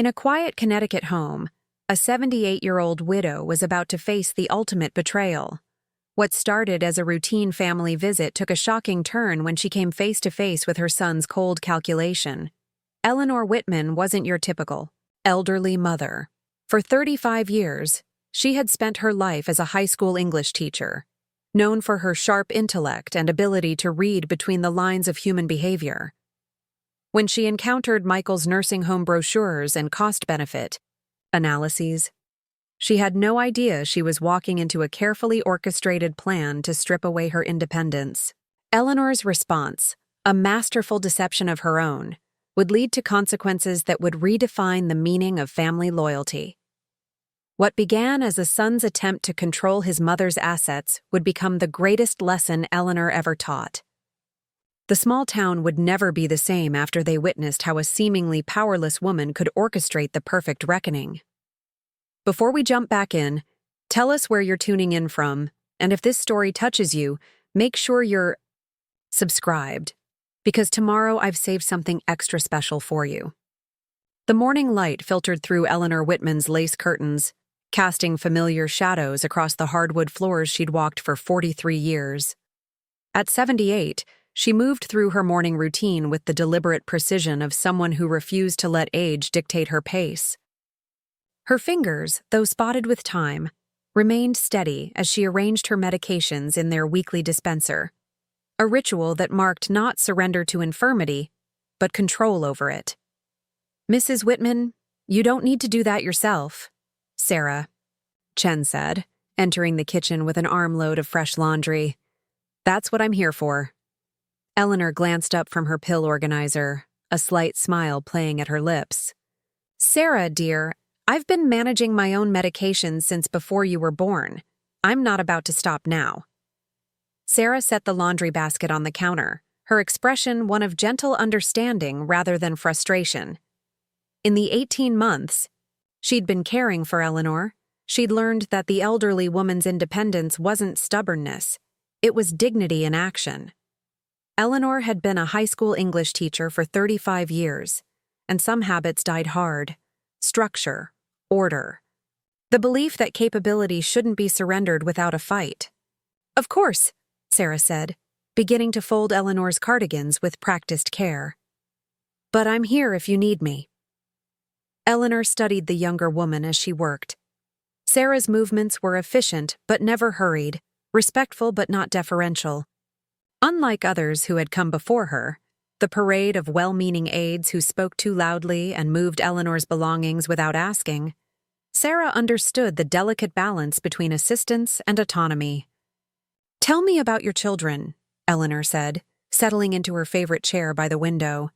In a quiet Connecticut home, a 78-year-old widow was about to face the ultimate betrayal. What started as a routine family visit took a shocking turn when she came face to face with her son's cold calculation. Eleanor Whitman wasn't your typical elderly mother. For 35 years, she had spent her life as a high school English teacher, known for her sharp intellect and ability to read between the lines of human behavior. When she encountered Michael's nursing home brochures and cost-benefit analyses, she had no idea she was walking into a carefully orchestrated plan to strip away her independence. Eleanor's response, a masterful deception of her own, would lead to consequences that would redefine the meaning of family loyalty. What began as a son's attempt to control his mother's assets would become the greatest lesson Eleanor ever taught. The small town would never be the same after they witnessed how a seemingly powerless woman could orchestrate the perfect reckoning. Before we jump back in, tell us where you're tuning in from, and if this story touches you, make sure you're subscribed, because tomorrow I've saved something extra special for you. The morning light filtered through Eleanor Whitman's lace curtains, casting familiar shadows across the hardwood floors she'd walked for 43 years. At 78, she moved through her morning routine with the deliberate precision of someone who refused to let age dictate her pace. Her fingers, though spotted with time, remained steady as she arranged her medications in their weekly dispenser, a ritual that marked not surrender to infirmity, but control over it. "Mrs. Whitman, you don't need to do that yourself," Sarah, Chen said, entering the kitchen with an armload of fresh laundry. "That's what I'm here for." Eleanor glanced up from her pill organizer, a slight smile playing at her lips. "Sarah, dear, I've been managing my own medications since before you were born. I'm not about to stop now." Sarah set the laundry basket on the counter, her expression one of gentle understanding rather than frustration. In the 18 months she'd been caring for Eleanor, she'd learned that the elderly woman's independence wasn't stubbornness, it was dignity in action. Eleanor had been a high school English teacher for 35 years, and some habits died hard: structure, order, the belief that capability shouldn't be surrendered without a fight. "Of course," Sarah said, beginning to fold Eleanor's cardigans with practiced care. "But I'm here if you need me." Eleanor studied the younger woman as she worked. Sarah's movements were efficient but never hurried, respectful but not deferential. Unlike others who had come before her, the parade of well-meaning aides who spoke too loudly and moved Eleanor's belongings without asking, Sarah understood the delicate balance between assistance and autonomy. "Tell me about your children," Eleanor said, settling into her favorite chair by the window.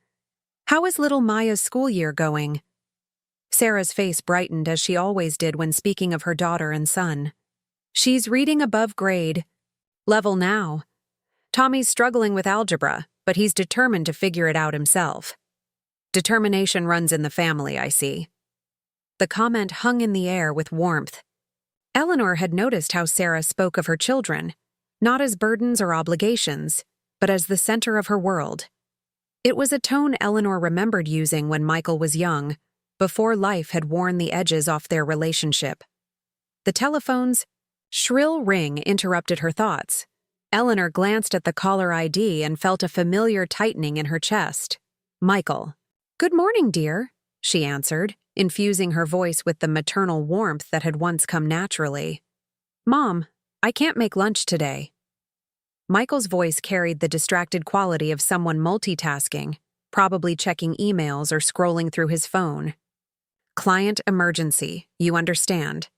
"How is little Maya's school year going?" Sarah's face brightened as she always did when speaking of her daughter and son. "She's reading above grade level now. Tommy's struggling with algebra, but he's determined to figure it out himself." "Determination runs in the family, I see." The comment hung in the air with warmth. Eleanor had noticed how Sarah spoke of her children, not as burdens or obligations, but as the center of her world. It was a tone Eleanor remembered using when Michael was young, before life had worn the edges off their relationship. The telephone's shrill ring interrupted her thoughts. Eleanor glanced at the caller ID and felt a familiar tightening in her chest. "Michael." "Good morning, dear," she answered, infusing her voice with the maternal warmth that had once come naturally. "Mom, I can't make lunch today." Michael's voice carried the distracted quality of someone multitasking, probably checking emails or scrolling through his phone. "Client emergency, you understand."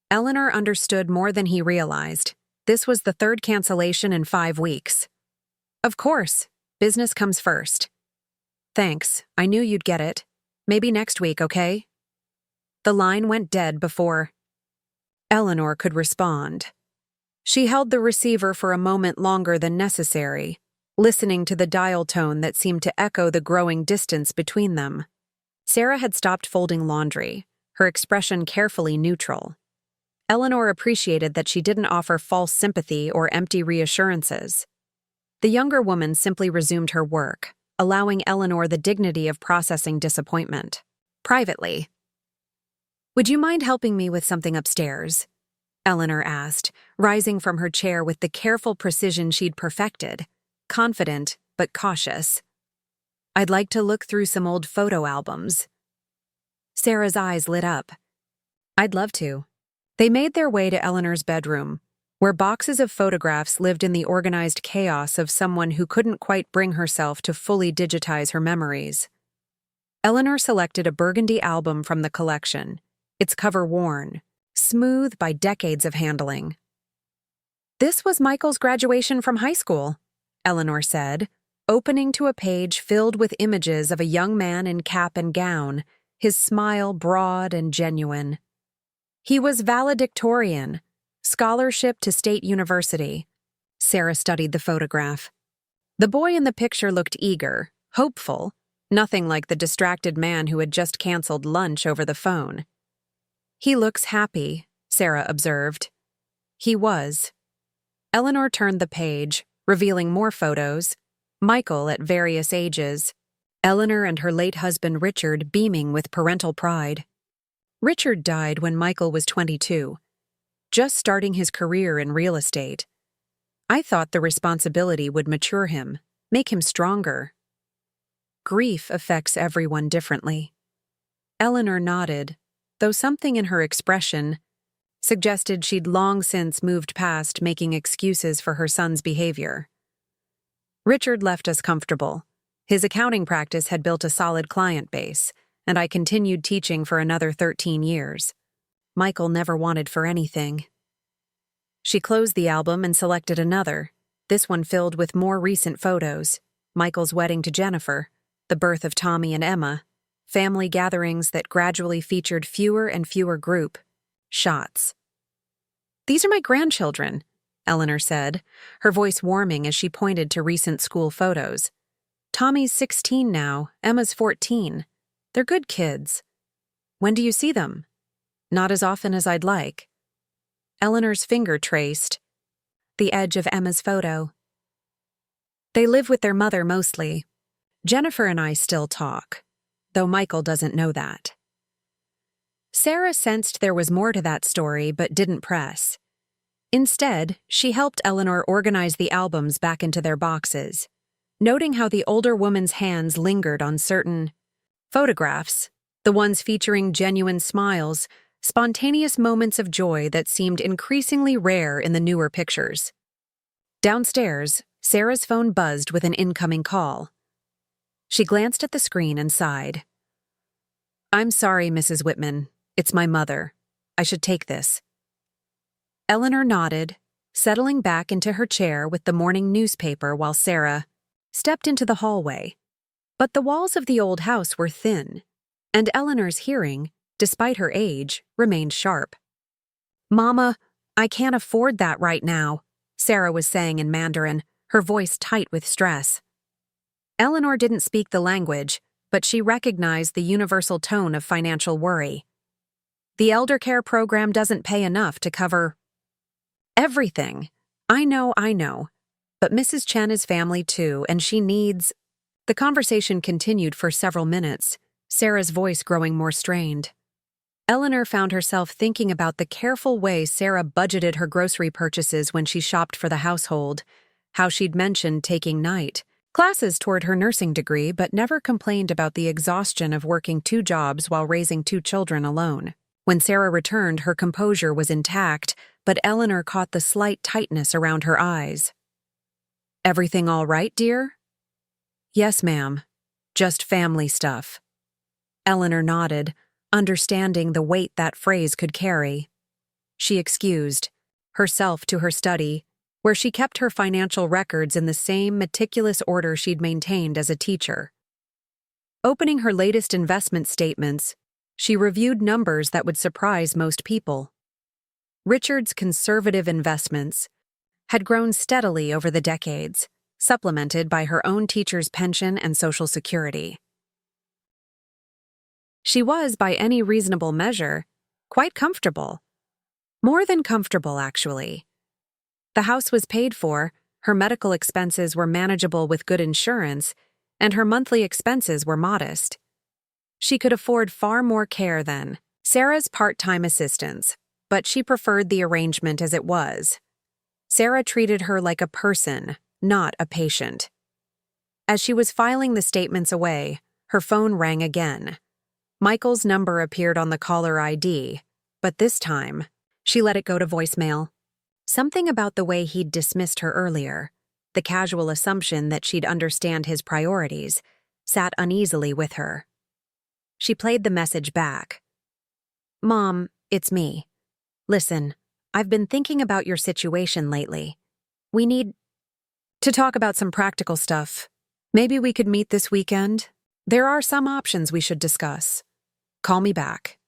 Eleanor understood more than he realized. This was the third cancellation in 5 weeks. "Of course, business comes first." "Thanks, I knew you'd get it. Maybe next week, okay?" The line went dead before Eleanor could respond. She held the receiver for a moment longer than necessary, listening to the dial tone that seemed to echo the growing distance between them. Sarah had stopped folding laundry, her expression carefully neutral. Eleanor appreciated that she didn't offer false sympathy or empty reassurances. The younger woman simply resumed her work, allowing Eleanor the dignity of processing disappointment. privately. "Would you mind helping me with something upstairs?" Eleanor asked, rising from her chair with the careful precision she'd perfected, confident but cautious. "I'd like to look through some old photo albums." Sarah's eyes lit up. "I'd love to." They made their way to Eleanor's bedroom, where boxes of photographs lived in the organized chaos of someone who couldn't quite bring herself to fully digitize her memories. Eleanor selected a burgundy album from the collection, its cover worn, smooth by decades of handling. "This was Michael's graduation from high school," Eleanor said, opening to a page filled with images of a young man in cap and gown, his smile broad and genuine. "He was valedictorian, scholarship to State University." Sarah studied the photograph. The boy in the picture looked eager, hopeful, nothing like the distracted man who had just canceled lunch over the phone. "He looks happy," Sarah observed. He was. Eleanor turned the page, revealing more photos, Michael at various ages, Eleanor and her late husband Richard beaming with parental pride. Richard died when Michael was 22, just starting his career in real estate. "I thought the responsibility would mature him, make him stronger." Grief affects everyone differently. Eleanor nodded, though something in her expression suggested she'd long since moved past making excuses for her son's behavior. "Richard left us comfortable. His accounting practice had built a solid client base, and I continued teaching for another 13 years. Michael never wanted for anything." She closed the album and selected another, this one filled with more recent photos: Michael's wedding to Jennifer, the birth of Tommy and Emma, family gatherings that gradually featured fewer and fewer group shots. "These are my grandchildren," Eleanor said, her voice warming as she pointed to recent school photos. "Tommy's 16 now, Emma's 14. They're good kids." "When do you see them?" "Not as often as I'd like." Eleanor's finger traced the edge of Emma's photo. "They live with their mother mostly. Jennifer and I still talk, though Michael doesn't know that." Sarah sensed there was more to that story but didn't press. Instead, she helped Eleanor organize the albums back into their boxes, noting how the older woman's hands lingered on certain photographs, the ones featuring genuine smiles, spontaneous moments of joy that seemed increasingly rare in the newer pictures. Downstairs, Sarah's phone buzzed with an incoming call. She glanced at the screen and sighed. "I'm sorry, Mrs. Whitman. It's my mother. I should take this." Eleanor nodded, settling back into her chair with the morning newspaper while Sarah stepped into the hallway. But the walls of the old house were thin, and Eleanor's hearing, despite her age, remained sharp. "Mama, I can't afford that right now," Sarah was saying in Mandarin, her voice tight with stress. Eleanor didn't speak the language, but she recognized the universal tone of financial worry. "The elder care program doesn't pay enough to cover everything. I know, but Mrs. Chen is family too, and she needs—" The conversation continued for several minutes, Sarah's voice growing more strained. Eleanor found herself thinking about the careful way Sarah budgeted her grocery purchases when she shopped for the household, how she'd mentioned taking night classes toward her nursing degree but never complained about the exhaustion of working 2 jobs while raising 2 children alone. When Sarah returned, her composure was intact, but Eleanor caught the slight tightness around her eyes. "Everything all right, dear?" "Yes, ma'am. Just family stuff." Eleanor nodded, understanding the weight that phrase could carry. She excused herself to her study, where she kept her financial records in the same meticulous order she'd maintained as a teacher. Opening her latest investment statements, she reviewed numbers that would surprise most people. Richard's conservative investments had grown steadily over the decades, supplemented by her own teacher's pension and Social Security. She was, by any reasonable measure, quite comfortable. More than comfortable, actually. The house was paid for, her medical expenses were manageable with good insurance, and her monthly expenses were modest. She could afford far more care than Sarah's part-time assistants, but she preferred the arrangement as it was. Sarah treated her like a person, not a patient. As she was filing the statements away, her phone rang again. Michael's number appeared on the caller ID, but this time, she let it go to voicemail. Something about the way he'd dismissed her earlier, the casual assumption that she'd understand his priorities, sat uneasily with her. She played the message back. "Mom, it's me. Listen, I've been thinking about your situation lately. We need to talk about some practical stuff. Maybe we could meet this weekend? There are some options we should discuss. Call me back."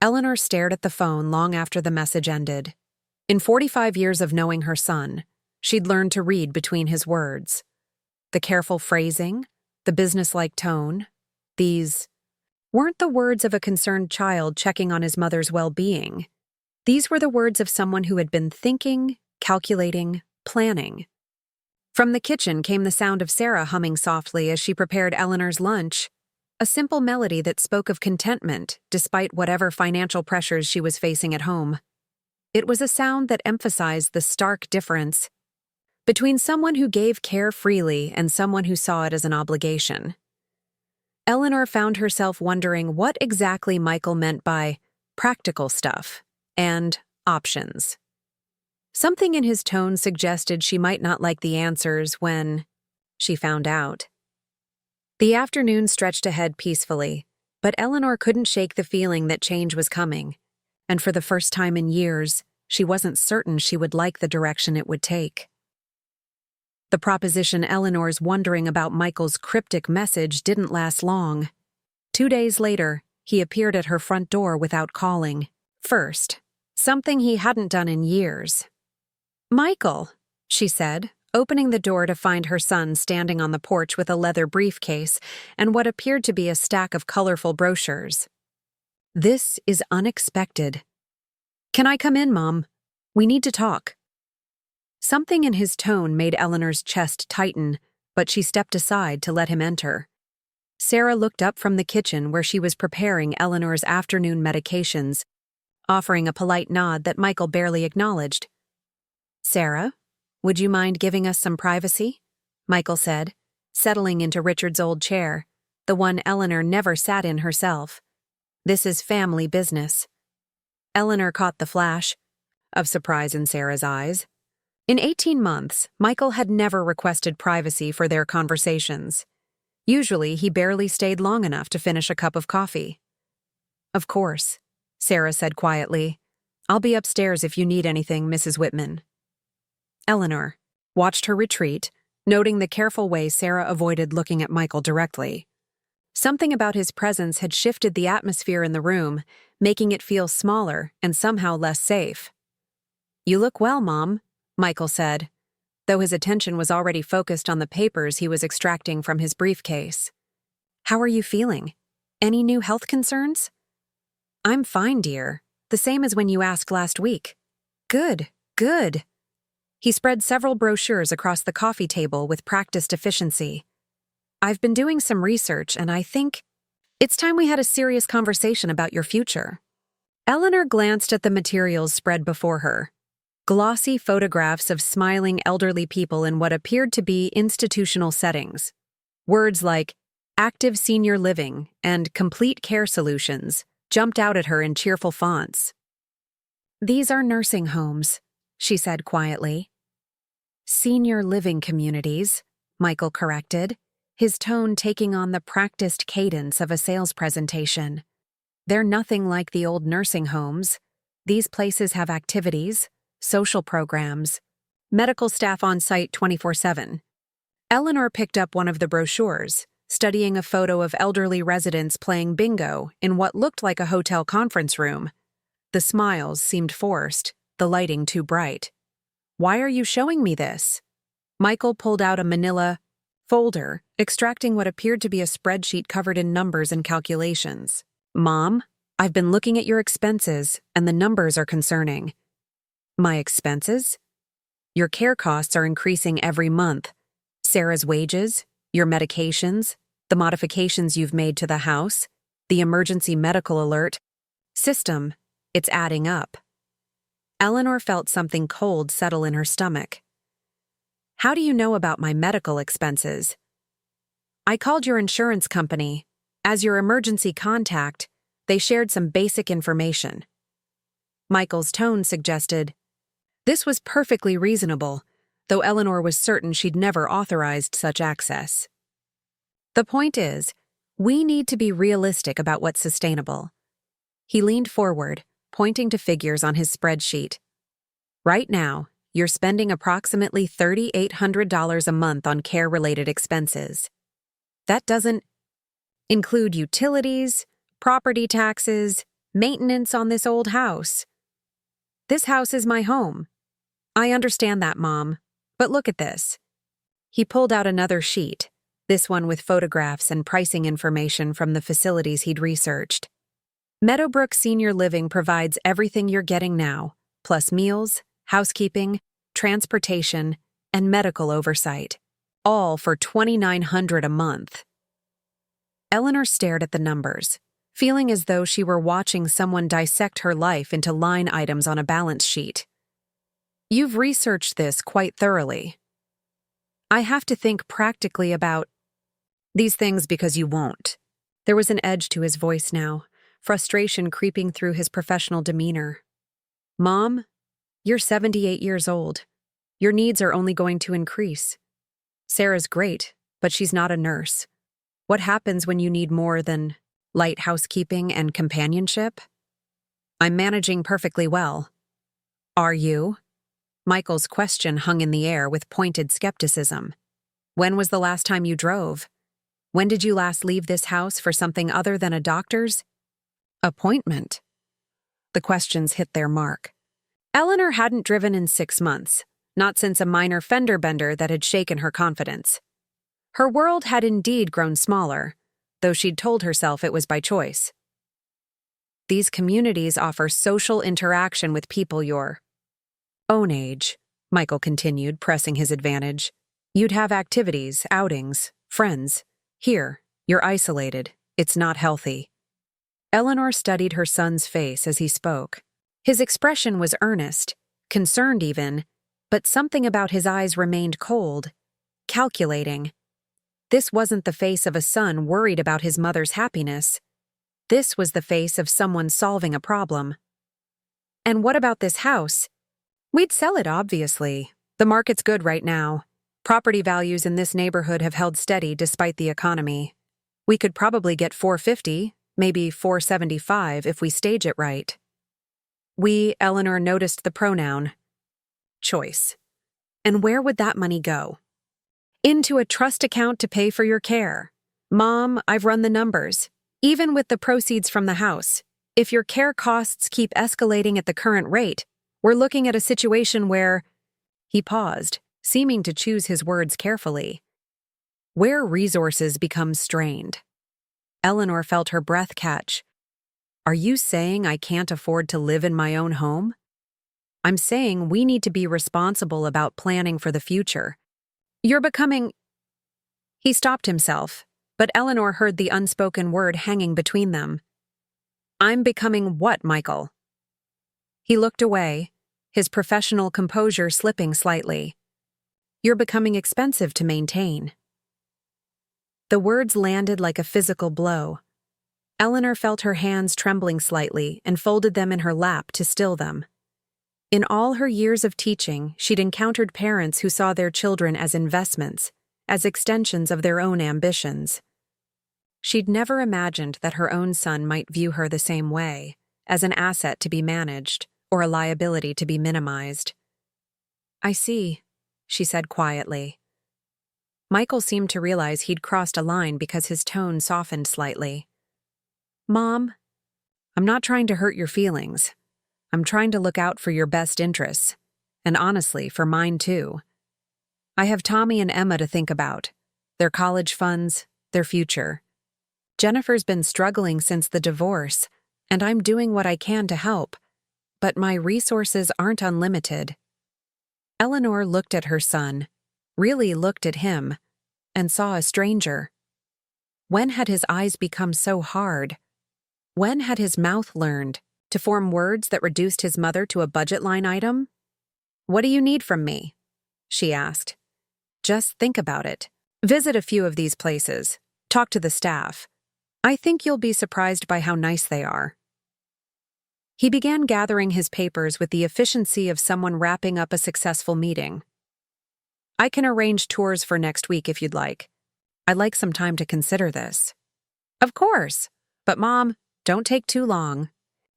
Eleanor stared at the phone long after the message ended. In 45 years of knowing her son, she'd learned to read between his words. The careful phrasing, the businesslike tone, these weren't the words of a concerned child checking on his mother's well-being. These were the words of someone who had been thinking, calculating, planning. From the kitchen came the sound of Sarah humming softly as she prepared Eleanor's lunch, a simple melody that spoke of contentment despite whatever financial pressures she was facing at home. It was a sound that emphasized the stark difference between someone who gave care freely and someone who saw it as an obligation. Eleanor found herself wondering what exactly Michael meant by practical stuff and options. Something in his tone suggested she might not like the answers when she found out. The afternoon stretched ahead peacefully, but Eleanor couldn't shake the feeling that change was coming, and for the first time in years, she wasn't certain she would like the direction it would take. The proposition Eleanor's wondering about Michael's cryptic message didn't last long. 2 days later, he appeared at her front door without calling. First, something he hadn't done in years. "Michael," she said, opening the door to find her son standing on the porch with a leather briefcase and what appeared to be a stack of colorful brochures. "This is unexpected." "Can I come in, Mom? We need to talk." Something in his tone made Eleanor's chest tighten, but she stepped aside to let him enter. Sarah looked up from the kitchen where she was preparing Eleanor's afternoon medications, offering a polite nod that Michael barely acknowledged. "Sarah, would you mind giving us some privacy?" Michael said, settling into Richard's old chair, the one Eleanor never sat in herself. "This is family business." Eleanor caught the flash of surprise in Sarah's eyes. In 18 months, Michael had never requested privacy for their conversations. Usually, he barely stayed long enough to finish a cup of coffee. "Of course," Sarah said quietly. "I'll be upstairs if you need anything, Mrs. Whitman." Eleanor watched her retreat, noting the careful way Sarah avoided looking at Michael directly. Something about his presence had shifted the atmosphere in the room, making it feel smaller and somehow less safe. "You look well, Mom," Michael said, though his attention was already focused on the papers he was extracting from his briefcase. "How are you feeling? Any new health concerns?" "I'm fine, dear. The same as when you asked last week." "Good, good." He spread several brochures across the coffee table with practiced efficiency. "I've been doing some research, and I think it's time we had a serious conversation about your future." Eleanor glanced at the materials spread before her. Glossy photographs of smiling elderly people in what appeared to be institutional settings. Words like active senior living and complete care solutions jumped out at her in cheerful fonts. "These are nursing homes," she said quietly. "Senior living communities," Michael corrected, his tone taking on the practiced cadence of a sales presentation. "They're nothing like the old nursing homes. These places have activities, social programs, medical staff on site 24/7. Eleanor picked up one of the brochures, studying a photo of elderly residents playing bingo in what looked like a hotel conference room. The smiles seemed forced, the lighting too bright. "Why are you showing me this?" Michael pulled out a manila folder, extracting what appeared to be a spreadsheet covered in numbers and calculations. "Mom, I've been looking at your expenses, and the numbers are concerning." "My expenses?" "Your care costs are increasing every month. Sarah's wages, your medications, the modifications you've made to the house. the emergency medical alert. System, it's adding up. Eleanor felt something cold settle in her stomach. How do you know about my medical expenses? I called your insurance company. As your emergency contact, they shared some basic information. Michael's tone suggested, this was perfectly reasonable, though Eleanor was certain she'd never authorized such access. The point is, we need to be realistic about what's sustainable. He leaned forward, pointing to figures on his spreadsheet. Right now, you're spending approximately $3,800 a month on care-related expenses. That doesn't include utilities, property taxes, maintenance on this old house. This house is my home. I understand that, Mom, but look at this. He pulled out another sheet, this one with photographs and pricing information from the facilities he'd researched. Meadowbrook Senior Living provides everything you're getting now, plus meals, housekeeping, transportation, and medical oversight, all for $2,900 a month. Eleanor stared at the numbers, feeling as though she were watching someone dissect her life into line items on a balance sheet. You've researched this quite thoroughly. I have to think practically about these things because you won't. There was an edge to his voice now, frustration creeping through his professional demeanor. Mom, you're 78 years old. Your needs are only going to increase. Sarah's great, but she's not a nurse. What happens when you need more than light housekeeping and companionship? I'm managing perfectly well. Are you? Michael's question hung in the air with pointed skepticism. When was the last time you drove? When did you last leave this house for something other than a doctor's appointment? The questions hit their mark. Eleanor hadn't driven in 6 months, not since a minor fender bender that had shaken her confidence. Her world had indeed grown smaller, though she'd told herself it was by choice. These communities offer social interaction with people your own age, Michael continued, pressing his advantage. You'd have activities, outings, friends. Here, you're isolated. It's not healthy. Eleanor studied her son's face as he spoke. His expression was earnest, concerned even, but something about his eyes remained cold, calculating. This wasn't the face of a son worried about his mother's happiness. This was the face of someone solving a problem. And what about this house? We'd sell it, obviously. The market's good right now. Property values in this neighborhood have held steady despite the economy. We could probably get $450, maybe $475 if we stage it right. Eleanor noticed the pronoun choice. And where would that money go? Into a trust account to pay for your care. Mom, I've run the numbers. Even with the proceeds from the house, if your care costs keep escalating at the current rate, we're looking at a situation where… He paused, seeming to choose his words carefully. Where resources become strained. Eleanor felt her breath catch. Are you saying I can't afford to live in my own home? I'm saying we need to be responsible about planning for the future. You're becoming… He stopped himself, but Eleanor heard the unspoken word hanging between them. I'm becoming what, Michael? He looked away, his professional composure slipping slightly. You're becoming expensive to maintain. The words landed like a physical blow. Eleanor felt her hands trembling slightly and folded them in her lap to still them. In all her years of teaching, she'd encountered parents who saw their children as investments, as extensions of their own ambitions. She'd never imagined that her own son might view her the same way, as an asset to be managed, or a liability to be minimized. I see, she said quietly. Michael seemed to realize he'd crossed a line because his tone softened slightly. Mom, I'm not trying to hurt your feelings. I'm trying to look out for your best interests, and honestly, for mine too. I have Tommy and Emma to think about, their college funds, their future. Jennifer's been struggling since the divorce, and I'm doing what I can to help, but my resources aren't unlimited. Eleanor looked at her son, really looked at him, and saw a stranger. When had his eyes become so hard, When had his mouth learned to form words that reduced his mother to a budget line item? "What do you need from me?" she asked. "Just think about it. Visit a few of these places. Talk to the staff. I think you'll be surprised by how nice they are." He began gathering his papers with the efficiency of someone wrapping up a successful meeting. "I can arrange tours for next week if you'd like. I'd like some time to consider this." "Of course. But Mom, don't take too long.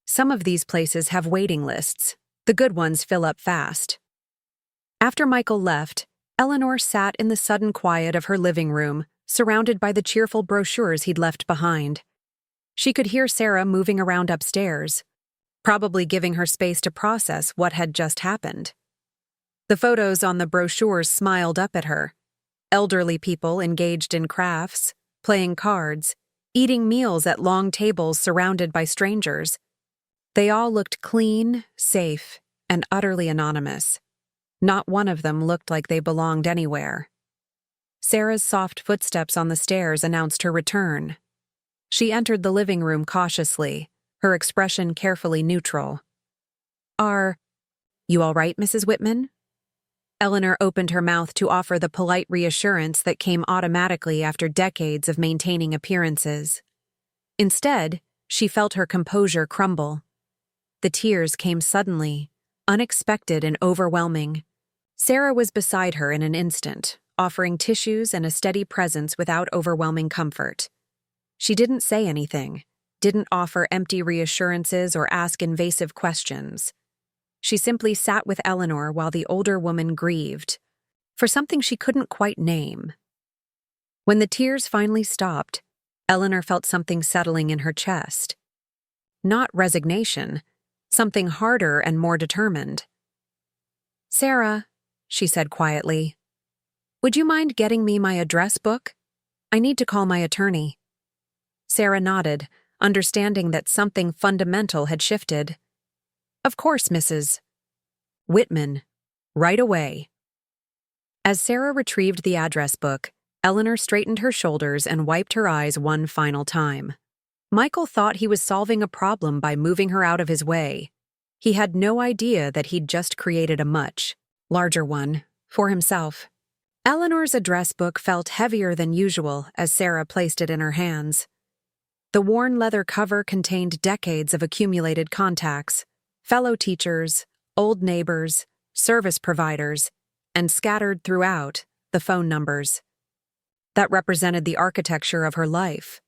Some of these places have waiting lists. The good ones fill up fast." After Michael left, Eleanor sat in the sudden quiet of her living room, surrounded by the cheerful brochures he'd left behind. She could hear Sarah moving around upstairs, probably giving her space to process what had just happened. The photos on the brochures smiled up at her. Elderly people engaged in crafts, playing cards, eating meals at long tables surrounded by strangers. They all looked clean, safe, and utterly anonymous. Not one of them looked like they belonged anywhere. Sarah's soft footsteps on the stairs announced her return. She entered the living room cautiously, her expression carefully neutral. "Are you all right, Mrs. Whitman?" Eleanor opened her mouth to offer the polite reassurance that came automatically after decades of maintaining appearances. Instead, she felt her composure crumble. The tears came suddenly, unexpected and overwhelming. Sarah was beside her in an instant, offering tissues and a steady presence without overwhelming comfort. She didn't say anything, didn't offer empty reassurances or ask invasive questions. She simply sat with Eleanor while the older woman grieved, for something she couldn't quite name. When the tears finally stopped, Eleanor felt something settling in her chest. Not resignation, something harder and more determined. "Sarah," she said quietly, "would you mind getting me my address book? I need to call my attorney." Sarah nodded, understanding that something fundamental had shifted. "Of course, Mrs. Whitman. Right away." As Sarah retrieved the address book, Eleanor straightened her shoulders and wiped her eyes one final time. Michael thought he was solving a problem by moving her out of his way. He had no idea that he'd just created a much larger one for himself. Eleanor's address book felt heavier than usual as Sarah placed it in her hands. The worn leather cover contained decades of accumulated contacts, fellow teachers, old neighbors, service providers, and scattered throughout, the phone numbers. That represented the architecture of her life.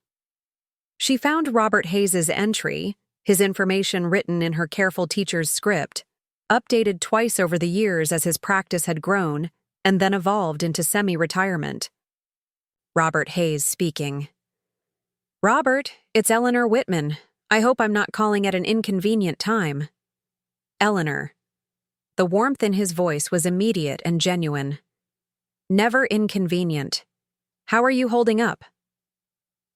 She found Robert Hayes's entry, his information written in her careful teacher's script, updated twice over the years as his practice had grown, and then evolved into semi-retirement. Robert Hayes speaking. "Robert, it's Eleanor Whitman. I hope I'm not calling at an inconvenient time." Eleanor. The warmth in his voice was immediate and genuine. "Never inconvenient. How are you holding up?"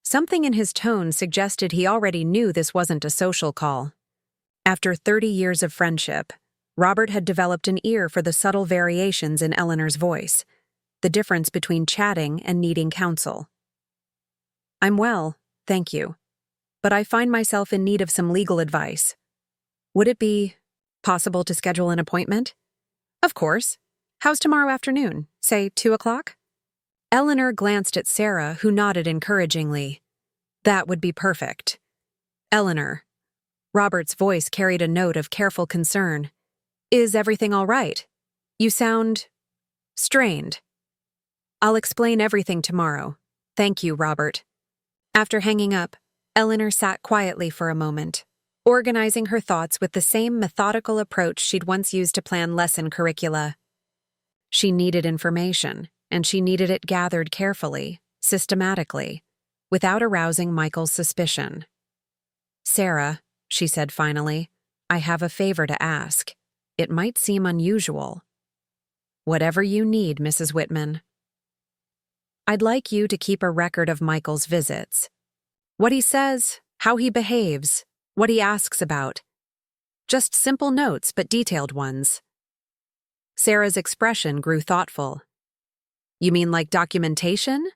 Something in his tone suggested he already knew this wasn't a social call. After 30 years of friendship, Robert had developed an ear for the subtle variations in Eleanor's voice, the difference between chatting and needing counsel. "I'm well, thank you, but I find myself in need of some legal advice. Would it be possible to schedule an appointment?" "Of course. How's tomorrow afternoon? Say 2 o'clock? Eleanor glanced at Sarah, who nodded encouragingly. "That would be perfect." "Eleanor." Robert's voice carried a note of careful concern. "Is everything all right? You sound strained." "I'll explain everything tomorrow. Thank you, Robert." After hanging up, Eleanor sat quietly for a moment, organizing her thoughts with the same methodical approach she'd once used to plan lesson curricula. She needed information, and she needed it gathered carefully, systematically, without arousing Michael's suspicion. "Sarah," she said finally, "I have a favor to ask. It might seem unusual." "Whatever you need, Mrs. Whitman." "I'd like you to keep a record of Michael's visits. What he says, how he behaves, what he asks about. Just simple notes, but detailed ones." Sarah's expression grew thoughtful. "You mean like documentation?"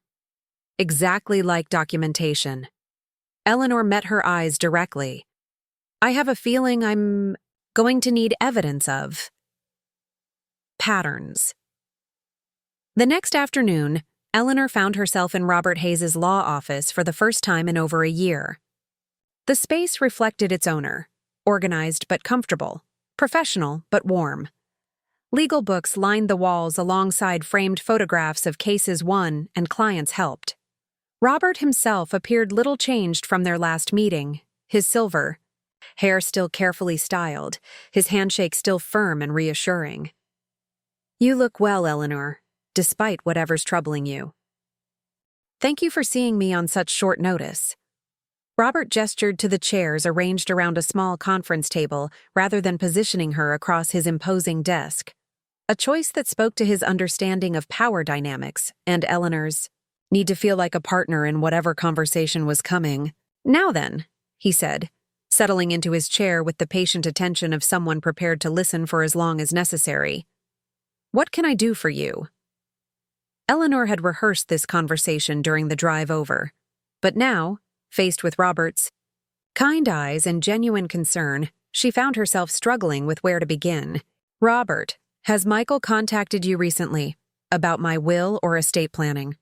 "Exactly like documentation. Eleanor met her eyes directly. I have a feeling I'm going to need evidence of patterns. The next afternoon, Eleanor found herself in Robert Hayes's law office for the first time in over a year. The space reflected its owner, organized but comfortable, professional but warm. Legal books lined the walls alongside framed photographs of cases won and clients helped. Robert himself appeared little changed from their last meeting, his silver hair still carefully styled, his handshake still firm and reassuring. You look well, Eleanor, despite whatever's troubling you. Thank you for seeing me on such short notice. Robert gestured to the chairs arranged around a small conference table rather than positioning her across his imposing desk, a choice that spoke to his understanding of power dynamics and Eleanor's need to feel like a partner in whatever conversation was coming. Now then, he said, settling into his chair with the patient attention of someone prepared to listen for as long as necessary. What can I do for you? Eleanor had rehearsed this conversation during the drive over, but now, faced with Robert's kind eyes and genuine concern, she found herself struggling with where to begin. Robert, has Michael contacted you recently about my will or estate planning?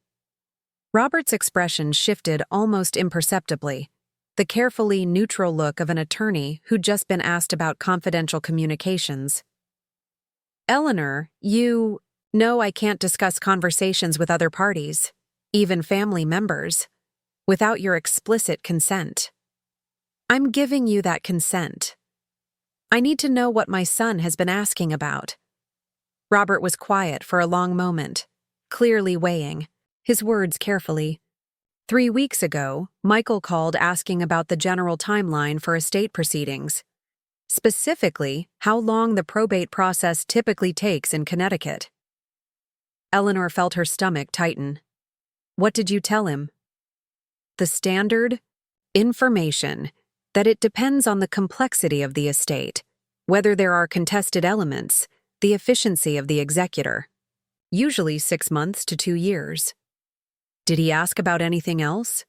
Robert's expression shifted almost imperceptibly, the carefully neutral look of an attorney who'd just been asked about confidential communications. Eleanor, you know I can't discuss conversations with other parties, even family members, without your explicit consent. I'm giving you that consent. I need to know what my son has been asking about. Robert was quiet for a long moment, clearly weighing his words carefully. 3 weeks ago, Michael called asking about the general timeline for estate proceedings, specifically how long the probate process typically takes in Connecticut. Eleanor felt her stomach tighten. What did you tell him? The standard information that it depends on the complexity of the estate, whether there are contested elements, the efficiency of the executor, usually 6 months to 2 years. Did he ask about anything else?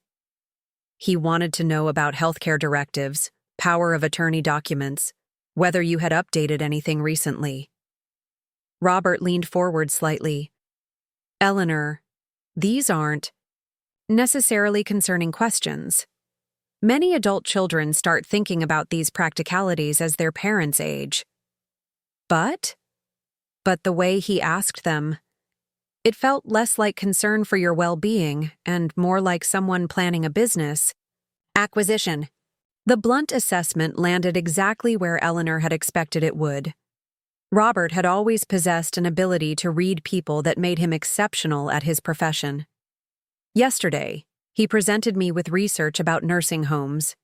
He wanted to know about healthcare directives, power of attorney documents, whether you had updated anything recently. Robert leaned forward slightly. Eleanor, these aren't necessarily concerning questions. Many adult children start thinking about these practicalities as their parents age. But the way he asked them, it felt less like concern for your well-being and more like someone planning a business acquisition. The blunt assessment landed exactly where Eleanor had expected it would. Robert had always possessed an ability to read people that made him exceptional at his profession. Yesterday, he presented me with research about nursing homes,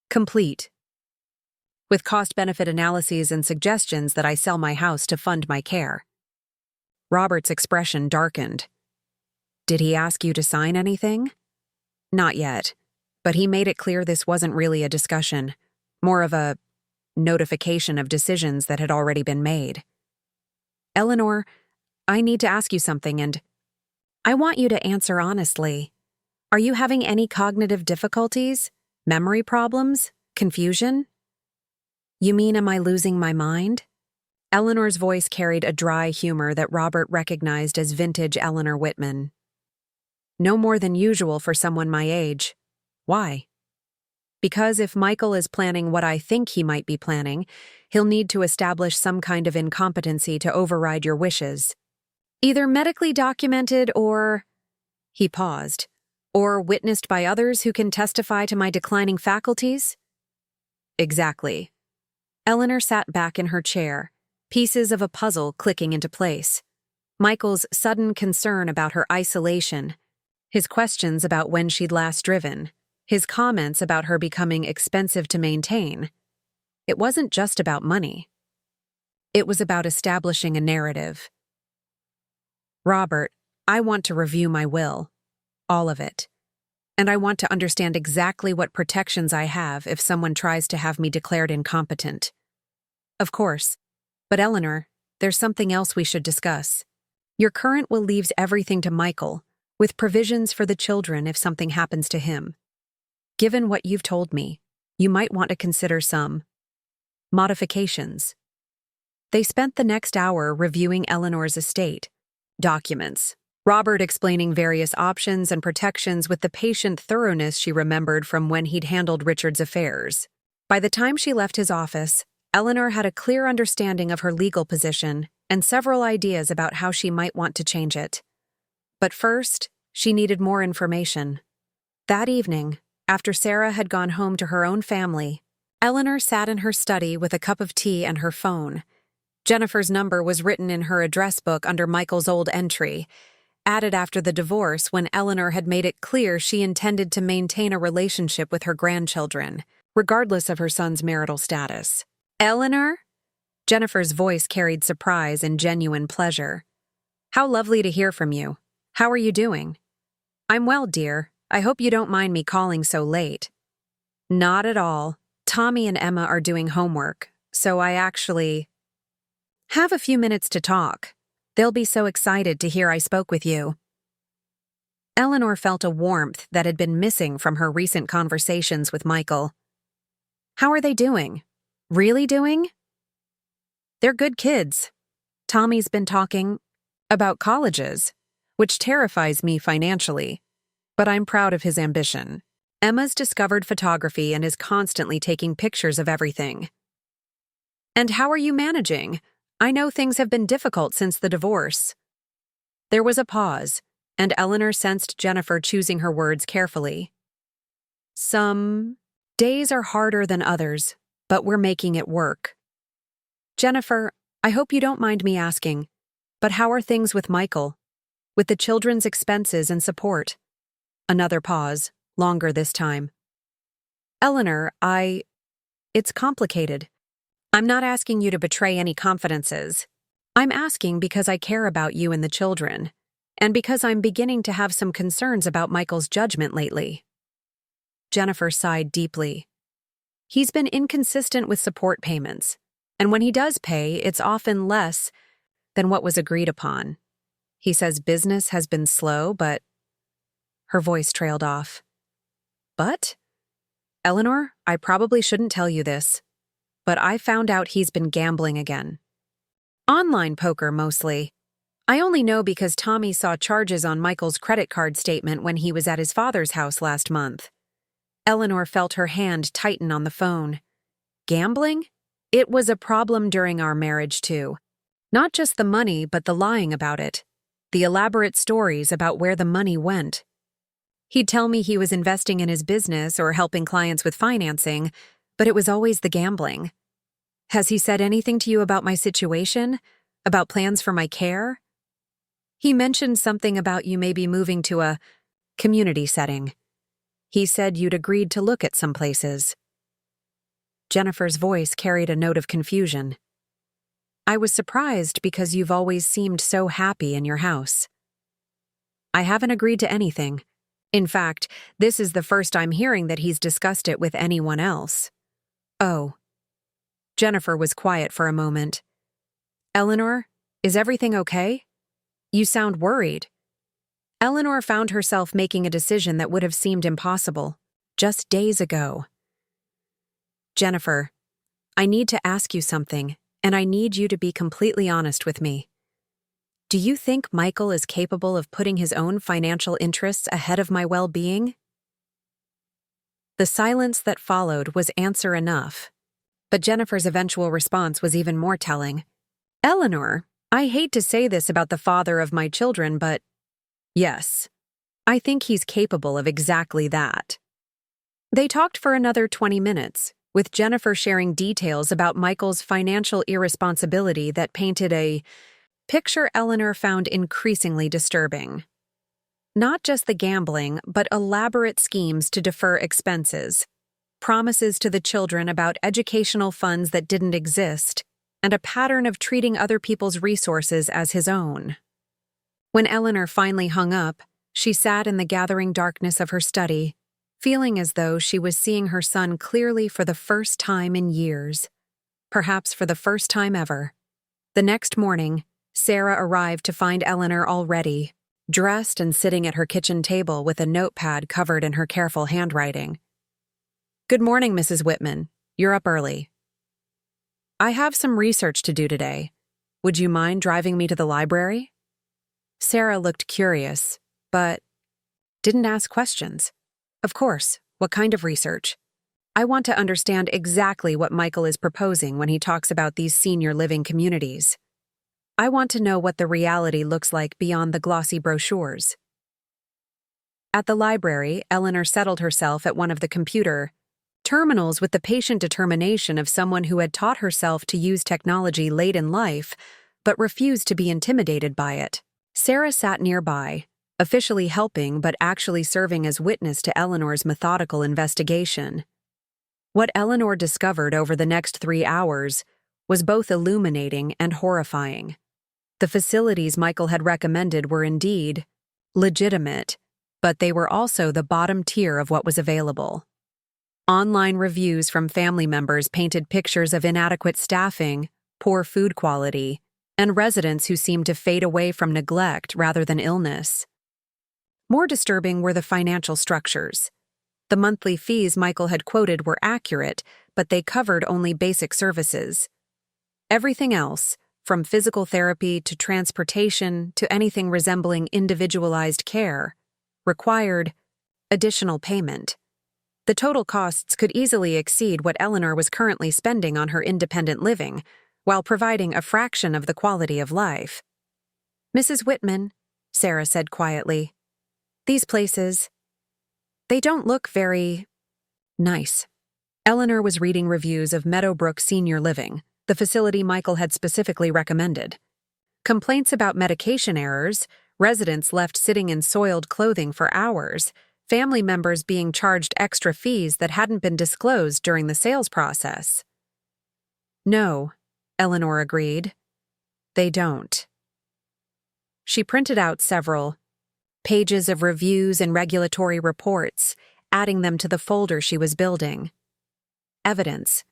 complete, with cost-benefit analyses and suggestions that I sell my house to fund my care. Robert's expression darkened. Did he ask you to sign anything? Not yet, but he made it clear this wasn't really a discussion, more of a notification of decisions that had already been made. Eleanor, I need to ask you something, and I want you to answer honestly. Are you having any cognitive difficulties, memory problems, confusion? You mean, am I losing my mind? Eleanor's voice carried a dry humor that Robert recognized as vintage Eleanor Whitman. No more than usual for someone my age. Why? Because if Michael is planning what I think he might be planning, he'll need to establish some kind of incompetency to override your wishes. Either medically documented or, he paused, or witnessed by others who can testify to my declining faculties? Exactly. Eleanor sat back in her chair, pieces of a puzzle clicking into place. Michael's sudden concern about her isolation, his questions about when she'd last driven, his comments about her becoming expensive to maintain. It wasn't just about money. It was about establishing a narrative. Robert, I want to review my will, all of it. And I want to understand exactly what protections I have if someone tries to have me declared incompetent. Of course. But Eleanor, there's something else we should discuss. Your current will leaves everything to Michael, with provisions for the children if something happens to him. Given what you've told me, you might want to consider some modifications. They spent the next hour reviewing Eleanor's estate, documents, Robert explaining various options and protections with the patient thoroughness she remembered from when he'd handled Richard's affairs. By the time she left his office, Eleanor had a clear understanding of her legal position and several ideas about how she might want to change it. But first, she needed more information. That evening, after Sarah had gone home to her own family, Eleanor sat in her study with a cup of tea and her phone. Jennifer's number was written in her address book under Michael's old entry, added after the divorce when Eleanor had made it clear she intended to maintain a relationship with her grandchildren, regardless of her son's marital status. Eleanor? Jennifer's voice carried surprise and genuine pleasure. How lovely to hear from you. How are you doing? I'm well, dear. I hope you don't mind me calling so late. Not at all. Tommy and Emma are doing homework, so I actually have a few minutes to talk. They'll be so excited to hear I spoke with you. Eleanor felt a warmth that had been missing from her recent conversations with Michael. How are they doing? Really doing? They're good kids. Tommy's been talking about colleges, which terrifies me financially, but I'm proud of his ambition. Emma's discovered photography and is constantly taking pictures of everything. And how are you managing? I know things have been difficult since the divorce. There was a pause, and Eleanor sensed Jennifer choosing her words carefully. Some days are harder than others, but we're making it work. Jennifer, I hope you don't mind me asking, but how are things with Michael? With the children's expenses and support? Another pause, longer this time. Eleanor, it's complicated. I'm not asking you to betray any confidences. I'm asking because I care about you and the children, and because I'm beginning to have some concerns about Michael's judgment lately. Jennifer sighed deeply. He's been inconsistent with support payments, and when he does pay, it's often less than what was agreed upon. He says business has been slow, but... Her voice trailed off. But? Eleanor, I probably shouldn't tell you this, but I found out he's been gambling again. Online poker, mostly. I only know because Tommy saw charges on Michael's credit card statement when he was at his father's house last month. Eleanor felt her hand tighten on the phone. Gambling? It was a problem during our marriage, too. Not just the money, but the lying about it. The elaborate stories about where the money went. He'd tell me he was investing in his business or helping clients with financing, but it was always the gambling. Has he said anything to you about my situation? About plans for my care? He mentioned something about you maybe moving to a community setting. He said you'd agreed to look at some places. Jennifer's voice carried a note of confusion. I was surprised because you've always seemed so happy in your house. I haven't agreed to anything. In fact, this is the first I'm hearing that he's discussed it with anyone else. Oh. Jennifer was quiet for a moment. Eleanor, is everything okay? You sound worried. Eleanor found herself making a decision that would have seemed impossible just days ago. Jennifer, I need to ask you something, and I need you to be completely honest with me. Do you think Michael is capable of putting his own financial interests ahead of my well-being? The silence that followed was answer enough, but Jennifer's eventual response was even more telling. Eleanor, I hate to say this about the father of my children, but yes, I think he's capable of exactly that. They talked for another 20 minutes, with Jennifer sharing details about Michael's financial irresponsibility that painted a picture Eleanor found increasingly disturbing. Not just the gambling, but elaborate schemes to defer expenses, promises to the children about educational funds that didn't exist, and a pattern of treating other people's resources as his own. When Eleanor finally hung up, she sat in the gathering darkness of her study, feeling as though she was seeing her son clearly for the first time in years, perhaps for the first time ever. The next morning, Sarah arrived to find Eleanor already, dressed and sitting at her kitchen table with a notepad covered in her careful handwriting. Good morning, Mrs. Whitman. You're up early. I have some research to do today. Would you mind driving me to the library? Sarah looked curious, but didn't ask questions. Of course, what kind of research? I want to understand exactly what Michael is proposing when he talks about these senior living communities. I want to know what the reality looks like beyond the glossy brochures. At the library, Eleanor settled herself at one of the computer terminals with the patient determination of someone who had taught herself to use technology late in life, but refused to be intimidated by it. Sarah sat nearby, officially helping but actually serving as witness to Eleanor's methodical investigation. What Eleanor discovered over the next 3 hours was both illuminating and horrifying. The facilities Michael had recommended were indeed legitimate, but they were also the bottom tier of what was available. Online reviews from family members painted pictures of inadequate staffing, poor food quality, and residents who seemed to fade away from neglect rather than illness. More disturbing were the financial structures. The monthly fees Michael had quoted were accurate, but they covered only basic services. Everything else, from physical therapy to transportation to anything resembling individualized care, required additional payment. The total costs could easily exceed what Eleanor was currently spending on her independent living, while providing a fraction of the quality of life. Mrs. Whitman, Sarah said quietly, these places, they don't look very nice. Eleanor was reading reviews of Meadowbrook Senior Living, the facility Michael had specifically recommended. Complaints about medication errors, residents left sitting in soiled clothing for hours, family members being charged extra fees that hadn't been disclosed during the sales process. No, Eleanor agreed. They don't. She printed out several pages of reviews and regulatory reports, adding them to the folder she was building. Evidence.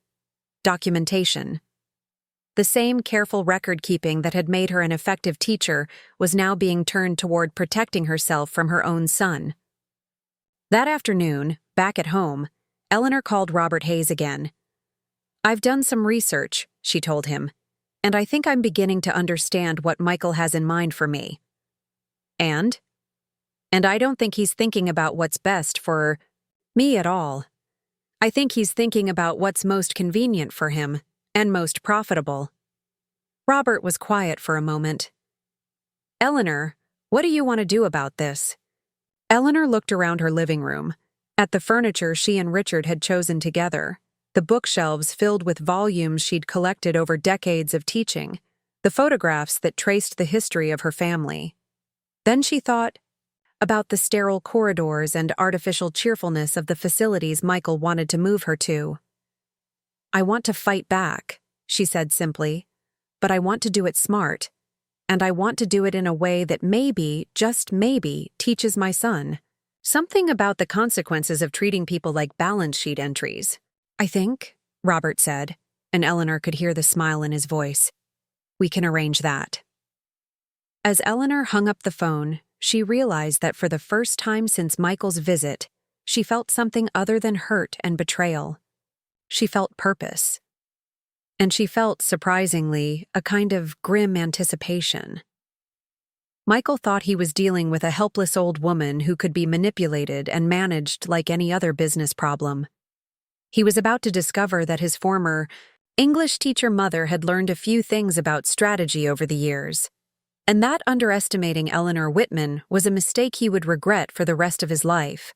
Documentation. The same careful record-keeping that had made her an effective teacher was now being turned toward protecting herself from her own son. That afternoon, back at home, Eleanor called Robert Hayes again. I've done some research, she told him, and I think I'm beginning to understand what Michael has in mind for me. And I don't think he's thinking about what's best for me at all. I think he's thinking about what's most convenient for him and most profitable. Robert was quiet for a moment. Eleanor, what do you want to do about this? Eleanor looked around her living room, at the furniture she and Richard had chosen together, the bookshelves filled with volumes she'd collected over decades of teaching, the photographs that traced the history of her family. Then she thought about the sterile corridors and artificial cheerfulness of the facilities Michael wanted to move her to. I want to fight back, she said simply, but I want to do it smart. And I want to do it in a way that maybe, just maybe, teaches my son something about the consequences of treating people like balance sheet entries. I think, Robert said, and Eleanor could hear the smile in his voice. We can arrange that. As Eleanor hung up the phone, she realized that for the first time since Michael's visit, she felt something other than hurt and betrayal. She felt purpose. And she felt, surprisingly, a kind of grim anticipation. Michael thought he was dealing with a helpless old woman who could be manipulated and managed like any other business problem. He was about to discover that his former English teacher mother had learned a few things about strategy over the years, and that underestimating Eleanor Whitman was a mistake he would regret for the rest of his life.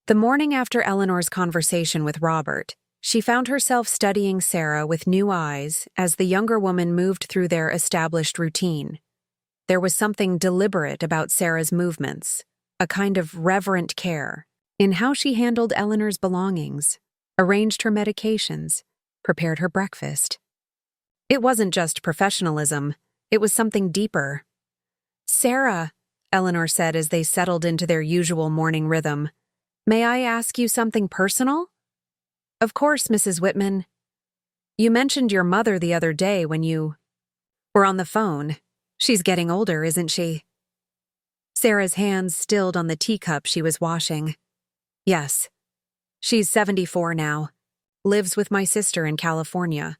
The morning after Eleanor's conversation with Robert, she found herself studying Sarah with new eyes as the younger woman moved through their established routine. There was something deliberate about Sarah's movements, a kind of reverent care, in how she handled Eleanor's belongings, arranged her medications, prepared her breakfast. It wasn't just professionalism, it was something deeper. Sarah, Eleanor said as they settled into their usual morning rhythm, may I ask you something personal? Of course, Mrs. Whitman. You mentioned your mother the other day when you were on the phone. She's getting older, isn't she? Sarah's hands stilled on the teacup she was washing. Yes. She's 74 now, lives with my sister in California.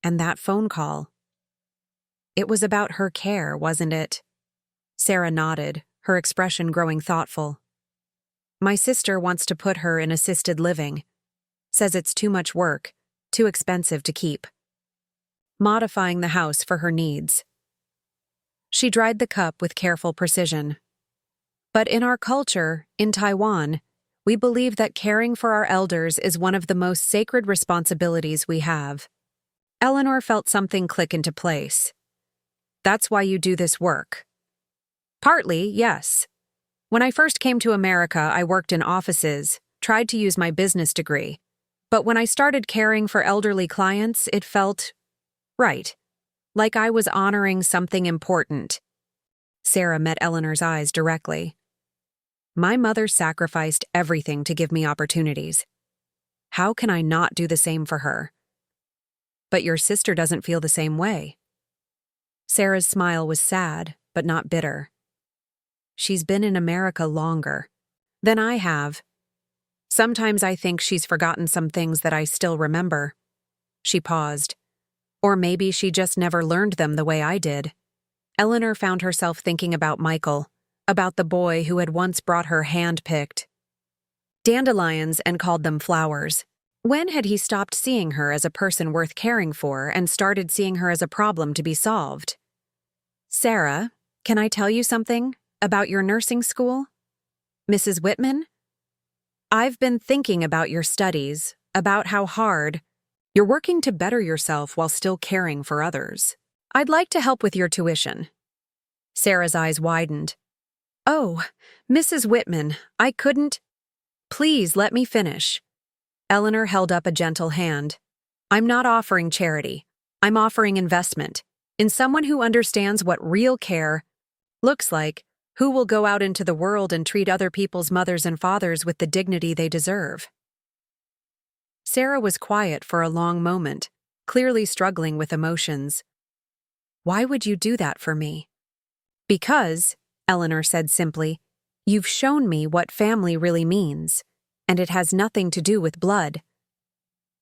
And that phone call. It was about her care, wasn't it? Sarah nodded, her expression growing thoughtful. My sister wants to put her in assisted living. Says it's too much work, too expensive to keep. Modifying the house for her needs. She dried the cup with careful precision. But in our culture, in Taiwan, we believe that caring for our elders is one of the most sacred responsibilities we have. Eleanor felt something click into place. That's why you do this work. Partly, yes. When I first came to America, I worked in offices, tried to use my business degree. But when I started caring for elderly clients, it felt right. Like I was honoring something important. Sarah met Eleanor's eyes directly. My mother sacrificed everything to give me opportunities. How can I not do the same for her? But your sister doesn't feel the same way. Sarah's smile was sad, but not bitter. She's been in America longer than I have. Sometimes I think she's forgotten some things that I still remember. She paused. Or maybe she just never learned them the way I did. Eleanor found herself thinking about Michael, about the boy who had once brought her hand-picked dandelions and called them flowers. When had he stopped seeing her as a person worth caring for and started seeing her as a problem to be solved? Sarah, can I tell you something about your nursing school? Mrs. Whitman? I've been thinking about your studies, about how hard you're working to better yourself while still caring for others. I'd like to help with your tuition. Sarah's eyes widened. Oh, Mrs. Whitman, I couldn't. Please let me finish. Eleanor held up a gentle hand. I'm not offering charity. I'm offering investment in someone who understands what real care looks like, who will go out into the world and treat other people's mothers and fathers with the dignity they deserve. Sarah was quiet for a long moment, clearly struggling with emotions. Why would you do that for me? Because, Eleanor said simply, you've shown me what family really means, and it has nothing to do with blood.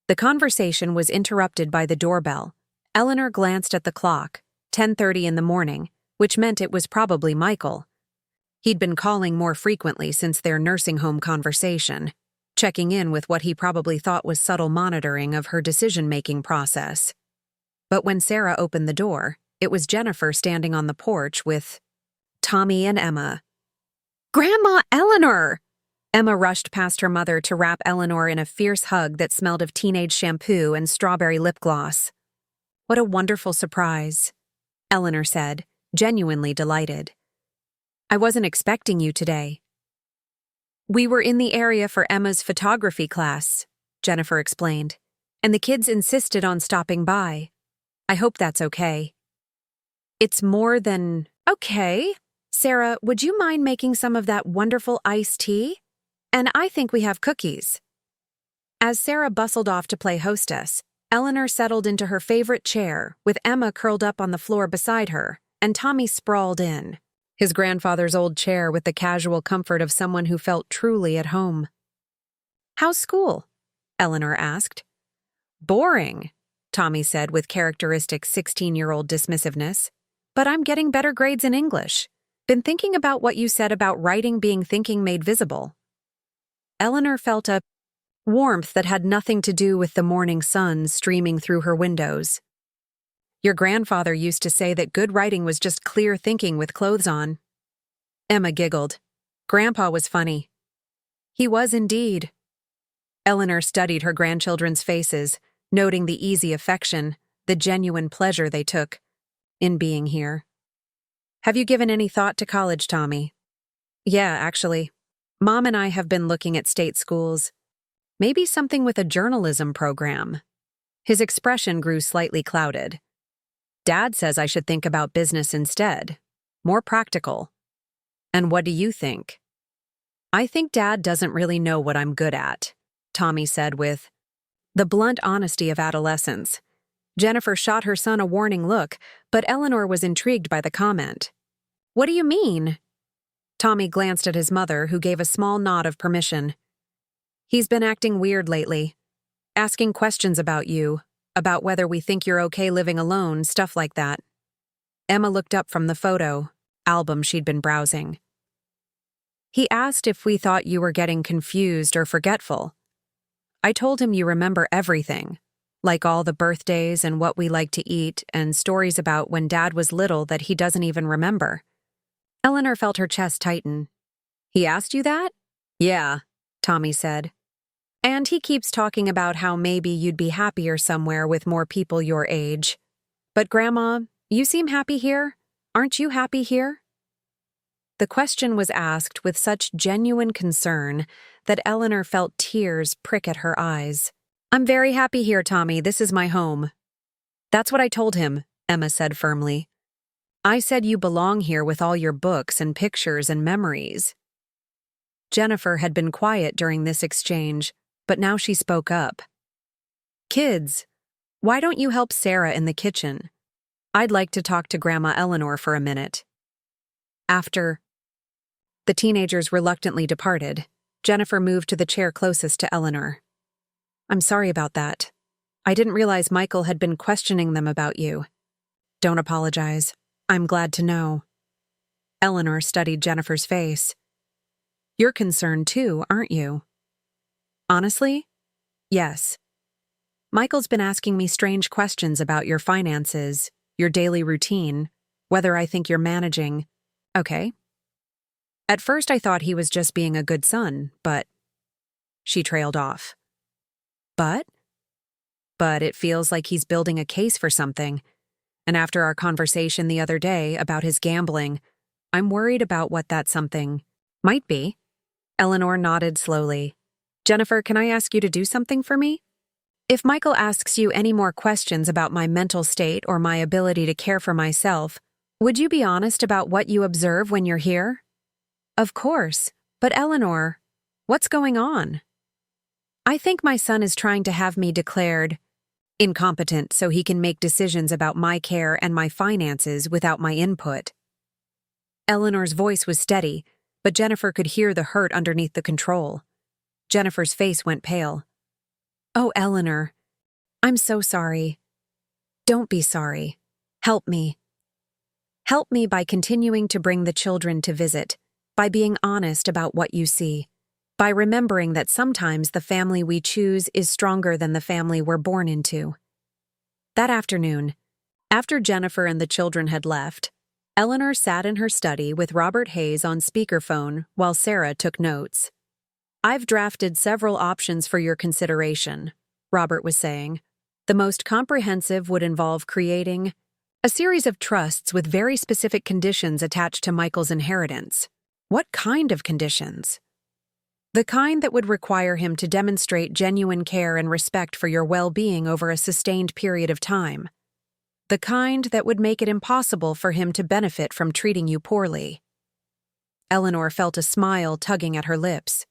The conversation was interrupted by the doorbell. Eleanor glanced at the clock, 10:30 in the morning, which meant it was probably Michael. He'd been calling more frequently since their nursing home conversation, checking in with what he probably thought was subtle monitoring of her decision-making process. But when Sarah opened the door, it was Jennifer standing on the porch with Tommy and Emma. Grandma Eleanor! Emma rushed past her mother to wrap Eleanor in a fierce hug that smelled of teenage shampoo and strawberry lip gloss. What a wonderful surprise, Eleanor said, genuinely delighted. I wasn't expecting you today. We were in the area for Emma's photography class, Jennifer explained, and the kids insisted on stopping by. I hope that's okay. It's more than okay. Sarah, would you mind making some of that wonderful iced tea? And I think we have cookies. As Sarah bustled off to play hostess, Eleanor settled into her favorite chair, with Emma curled up on the floor beside her, and Tommy sprawled in, his grandfather's old chair with the casual comfort of someone who felt truly at home. How's school? Eleanor asked. Boring, Tommy said with characteristic 16-year-old dismissiveness. But I'm getting better grades in English. Been thinking about what you said about writing being thinking made visible. Eleanor felt a warmth that had nothing to do with the morning sun streaming through her windows. Your grandfather used to say that good writing was just clear thinking with clothes on. Emma giggled. Grandpa was funny. He was indeed. Eleanor studied her grandchildren's faces, noting the easy affection, the genuine pleasure they took in being here. Have you given any thought to college, Tommy? Yeah, actually. Mom and I have been looking at state schools. Maybe something with a journalism program. His expression grew slightly clouded. Dad says I should think about business instead. More practical. And what do you think? I think Dad doesn't really know what I'm good at, Tommy said with the blunt honesty of adolescence. Jennifer shot her son a warning look, but Eleanor was intrigued by the comment. What do you mean? Tommy glanced at his mother, who gave a small nod of permission. He's been acting weird lately, asking questions about you, about whether we think you're okay living alone, stuff like that. Emma looked up from the photo album she'd been browsing. He asked if we thought you were getting confused or forgetful. I told him you remember everything, like all the birthdays and what we like to eat and stories about when Dad was little that he doesn't even remember. Eleanor felt her chest tighten. He asked you that? Yeah, Tommy said. And he keeps talking about how maybe you'd be happier somewhere with more people your age. But Grandma, you seem happy here. Aren't you happy here? The question was asked with such genuine concern that Eleanor felt tears prick at her eyes. I'm very happy here, Tommy. This is my home. That's what I told him, Emma said firmly. I said you belong here with all your books and pictures and memories. Jennifer had been quiet during this exchange, but now she spoke up. Kids, why don't you help Sarah in the kitchen? I'd like to talk to Grandma Eleanor for a minute. After the teenagers reluctantly departed, Jennifer moved to the chair closest to Eleanor. I'm sorry about that. I didn't realize Michael had been questioning them about you. Don't apologize. I'm glad to know. Eleanor studied Jennifer's face. You're concerned too, aren't you? Honestly? Yes. Michael's been asking me strange questions about your finances, your daily routine, whether I think you're managing. Okay. At first I thought he was just being a good son, but... She trailed off. But it feels like he's building a case for something. And after our conversation the other day about his gambling, I'm worried about what that something might be. Eleanor nodded slowly. Jennifer, can I ask you to do something for me? If Michael asks you any more questions about my mental state or my ability to care for myself, would you be honest about what you observe when you're here? Of course, but Eleanor, what's going on? I think my son is trying to have me declared incompetent so he can make decisions about my care and my finances without my input. Eleanor's voice was steady, but Jennifer could hear the hurt underneath the control. Jennifer's face went pale. Oh, Eleanor, I'm so sorry. Don't be sorry. Help me. Help me by continuing to bring the children to visit, by being honest about what you see, by remembering that sometimes the family we choose is stronger than the family we're born into. That afternoon, after Jennifer and the children had left, Eleanor sat in her study with Robert Hayes on speakerphone while Sarah took notes. I've drafted several options for your consideration, Robert was saying. The most comprehensive would involve creating a series of trusts with very specific conditions attached to Michael's inheritance. What kind of conditions? The kind that would require him to demonstrate genuine care and respect for your well-being over a sustained period of time. The kind that would make it impossible for him to benefit from treating you poorly. Eleanor felt a smile tugging at her lips.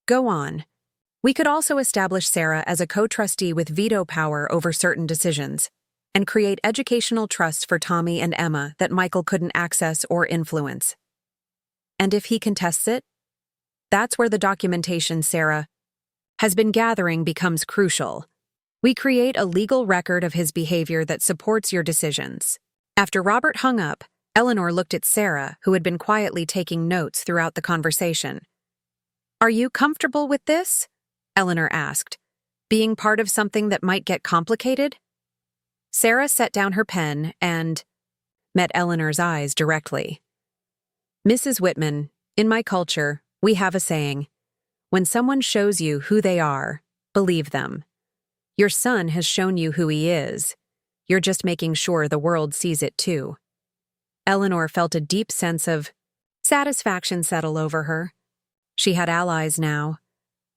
Go on. We could also establish Sarah as a co-trustee with veto power over certain decisions, and create educational trusts for Tommy and Emma that Michael couldn't access or influence. And if he contests it, that's where the documentation Sarah has been gathering becomes crucial. We create a legal record of his behavior that supports your decisions. After Robert hung up, Eleanor looked at Sarah, who had been quietly taking notes throughout the conversation. Are you comfortable with this? Eleanor asked. Being part of something that might get complicated? Sarah set down her pen and met Eleanor's eyes directly. Mrs. Whitman, in my culture, we have a saying, when someone shows you who they are, believe them. Your son has shown you who he is. You're just making sure the world sees it too. Eleanor felt a deep sense of satisfaction settle over her. She had allies now,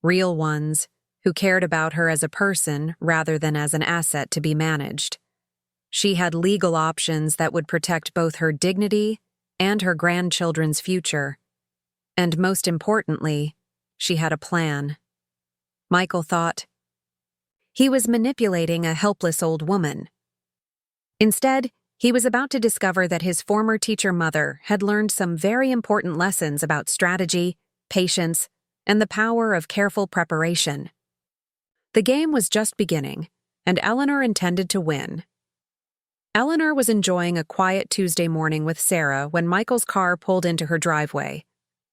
real ones, who cared about her as a person rather than as an asset to be managed. She had legal options that would protect both her dignity and her grandchildren's future. And most importantly, she had a plan. Michael thought he was manipulating a helpless old woman. Instead, he was about to discover that his former teacher mother had learned some very important lessons about strategy, patience, and the power of careful preparation. The game was just beginning, and Eleanor intended to win. Eleanor was enjoying a quiet Tuesday morning with Sarah when Michael's car pulled into her driveway.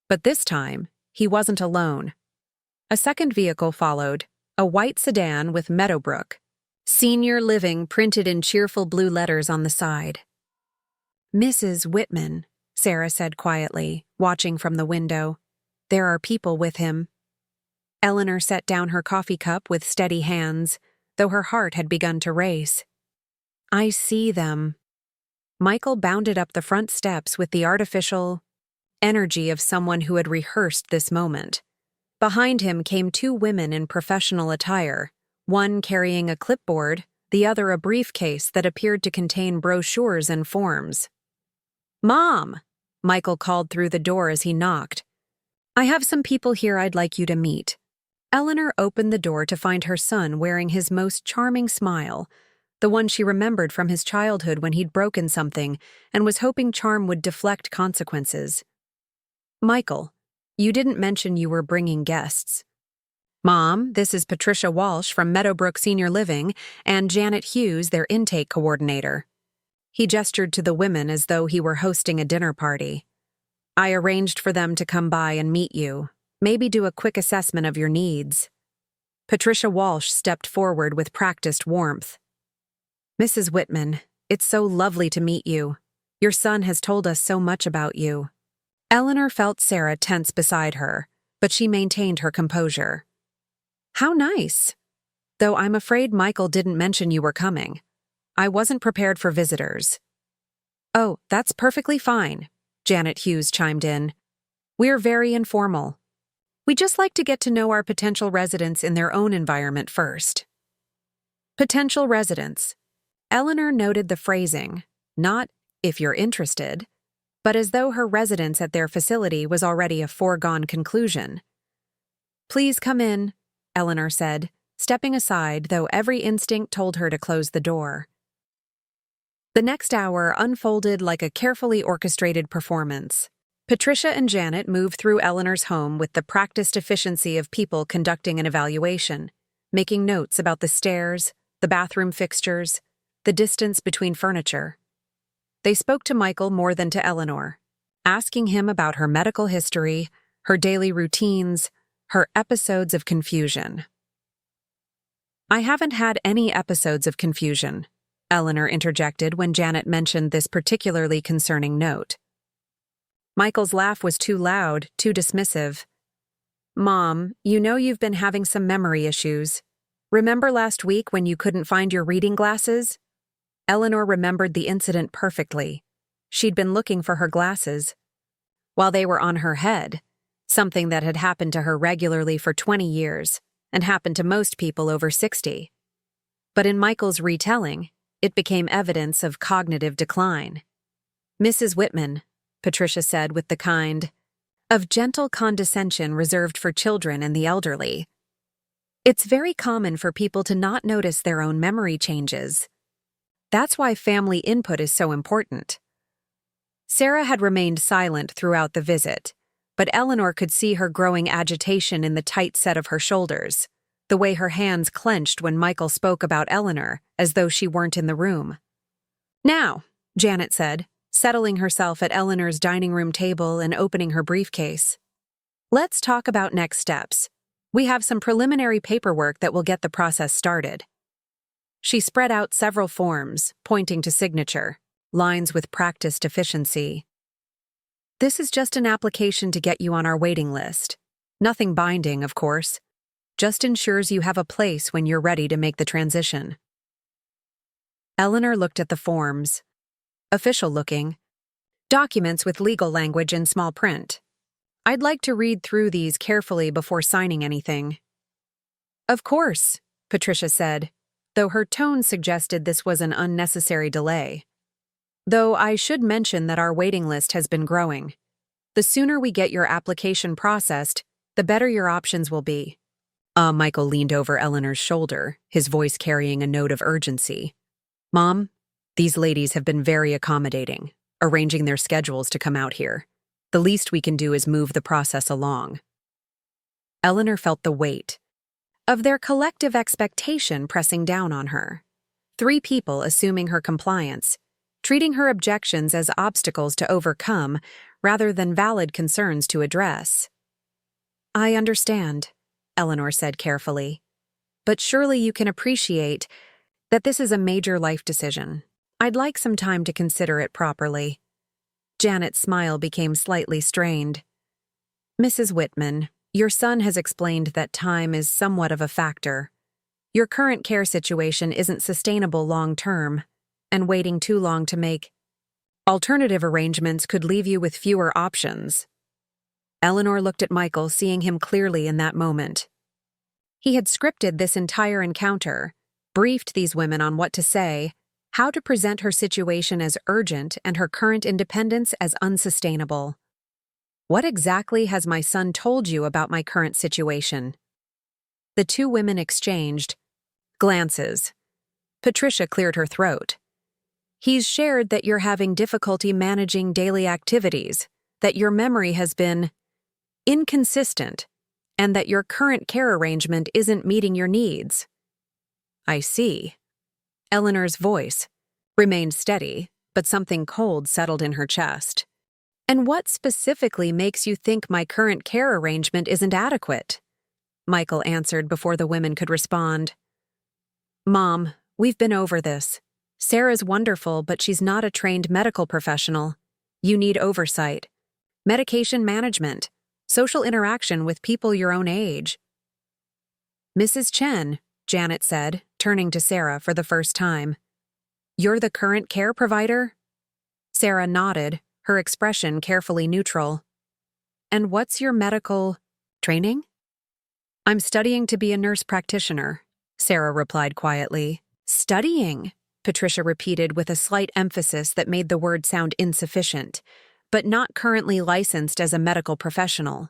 But this time, he wasn't alone. A second vehicle followed, a white sedan with Meadowbrook Senior Living printed in cheerful blue letters on the side. "Mrs. Whitman," Sarah said quietly, watching from the window. "There are people with him." Eleanor set down her coffee cup with steady hands, though her heart had begun to race. "I see them." Michael bounded up the front steps with the artificial energy of someone who had rehearsed this moment. Behind him came two women in professional attire, one carrying a clipboard, the other a briefcase that appeared to contain brochures and forms. "Mom!" Michael called through the door as he knocked. "I have some people here I'd like you to meet." Eleanor opened the door to find her son wearing his most charming smile, the one she remembered from his childhood when he'd broken something and was hoping charm would deflect consequences. "Michael, you didn't mention you were bringing guests." "Mom, this is Patricia Walsh from Meadowbrook Senior Living and Janet Hughes, their intake coordinator." He gestured to the women as though he were hosting a dinner party. "I arranged for them to come by and meet you, maybe do a quick assessment of your needs." Patricia Walsh stepped forward with practiced warmth. "Mrs. Whitman, it's so lovely to meet you. Your son has told us so much about you." Eleanor felt Sarah tense beside her, but she maintained her composure. "How nice. Though I'm afraid Michael didn't mention you were coming. I wasn't prepared for visitors." "Oh, that's perfectly fine," Janet Hughes chimed in. "We're very informal. We just like to get to know our potential residents in their own environment first." Potential residents. Eleanor noted the phrasing, not "if you're interested," but as though her residence at their facility was already a foregone conclusion. "Please come in," Eleanor said, stepping aside, though every instinct told her to close the door. The next hour unfolded like a carefully orchestrated performance. Patricia and Janet moved through Eleanor's home with the practiced efficiency of people conducting an evaluation, making notes about the stairs, the bathroom fixtures, the distance between furniture. They spoke to Michael more than to Eleanor, asking him about her medical history, her daily routines, her episodes of confusion. "I haven't had any episodes of confusion," Eleanor interjected when Janet mentioned this particularly concerning note. Michael's laugh was too loud, too dismissive. "Mom, you know you've been having some memory issues. Remember last week when you couldn't find your reading glasses?" Eleanor remembered the incident perfectly. She'd been looking for her glasses. While they were on her head, something that had happened to her regularly for 20 years and happened to most people over 60. But in Michael's retelling, it became evidence of cognitive decline. "Mrs. Whitman," Patricia said with the kind of gentle condescension reserved for children and the elderly, "it's very common for people to not notice their own memory changes. That's why family input is so important." Sarah had remained silent throughout the visit, but Eleanor could see her growing agitation in the tight set of her shoulders, the way her hands clenched when Michael spoke about Eleanor, as though she weren't in the room. "Now," Janet said, settling herself at Eleanor's dining room table and opening her briefcase, "let's talk about next steps. We have some preliminary paperwork that will get the process started." She spread out several forms, pointing to signature, lines with practiced efficiency. "This is just an application to get you on our waiting list. Nothing binding, of course. Just ensures you have a place when you're ready to make the transition." Eleanor looked at the forms. Official-looking. Documents with legal language in small print. "I'd like to read through these carefully before signing anything." "Of course," Patricia said, though her tone suggested this was an unnecessary delay. "Though I should mention that our waiting list has been growing. The sooner we get your application processed, the better your options will be." Michael leaned over Eleanor's shoulder, his voice carrying a note of urgency. "Mom, these ladies have been very accommodating, arranging their schedules to come out here. The least we can do is move the process along." Eleanor felt the weight of their collective expectation pressing down on her. 3 people assuming her compliance, treating her objections as obstacles to overcome rather than valid concerns to address. "I understand," Eleanor said carefully. "But surely you can appreciate that this is a major life decision. I'd like some time to consider it properly." Janet's smile became slightly strained. "Mrs. Whitman, your son has explained that time is somewhat of a factor. Your current care situation isn't sustainable long-term, and waiting too long to make alternative arrangements could leave you with fewer options." Eleanor looked at Michael, seeing him clearly in that moment. He had scripted this entire encounter, briefed these women on what to say, how to present her situation as urgent and her current independence as unsustainable. "What exactly has my son told you about my current situation?" The 2 women exchanged glances. Patricia cleared her throat. "He's shared that you're having difficulty managing daily activities, that your memory has been inconsistent, and that your current care arrangement isn't meeting your needs." "I see." Eleanor's voice remained steady, but something cold settled in her chest. "And what specifically makes you think my current care arrangement isn't adequate?" Michael answered before the women could respond. "Mom, we've been over this. Sarah's wonderful, but she's not a trained medical professional. You need oversight, medication management, social interaction with people your own age." "Mrs. Chen," Janet said, turning to Sarah for the first time. "You're the current care provider?" Sarah nodded, her expression carefully neutral. "And what's your medical training?" "I'm studying to be a nurse practitioner," Sarah replied quietly. "Studying," Patricia repeated with a slight emphasis that made the word sound insufficient, "but not currently licensed as a medical professional."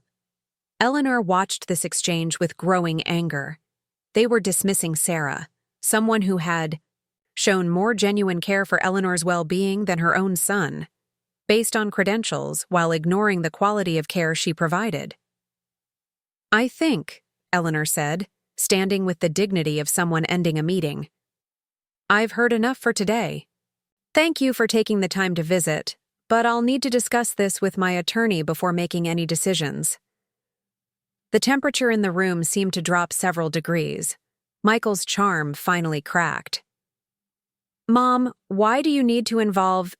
Eleanor watched this exchange with growing anger. They were dismissing Sarah, someone who had shown more genuine care for Eleanor's well-being than her own son, based on credentials while ignoring the quality of care she provided. "I think," Eleanor said, standing with the dignity of someone ending a meeting, "I've heard enough for today. Thank you for taking the time to visit, but I'll need to discuss this with my attorney before making any decisions." The temperature in the room seemed to drop several degrees. Michael's charm finally cracked. "Mom, why do you need to involve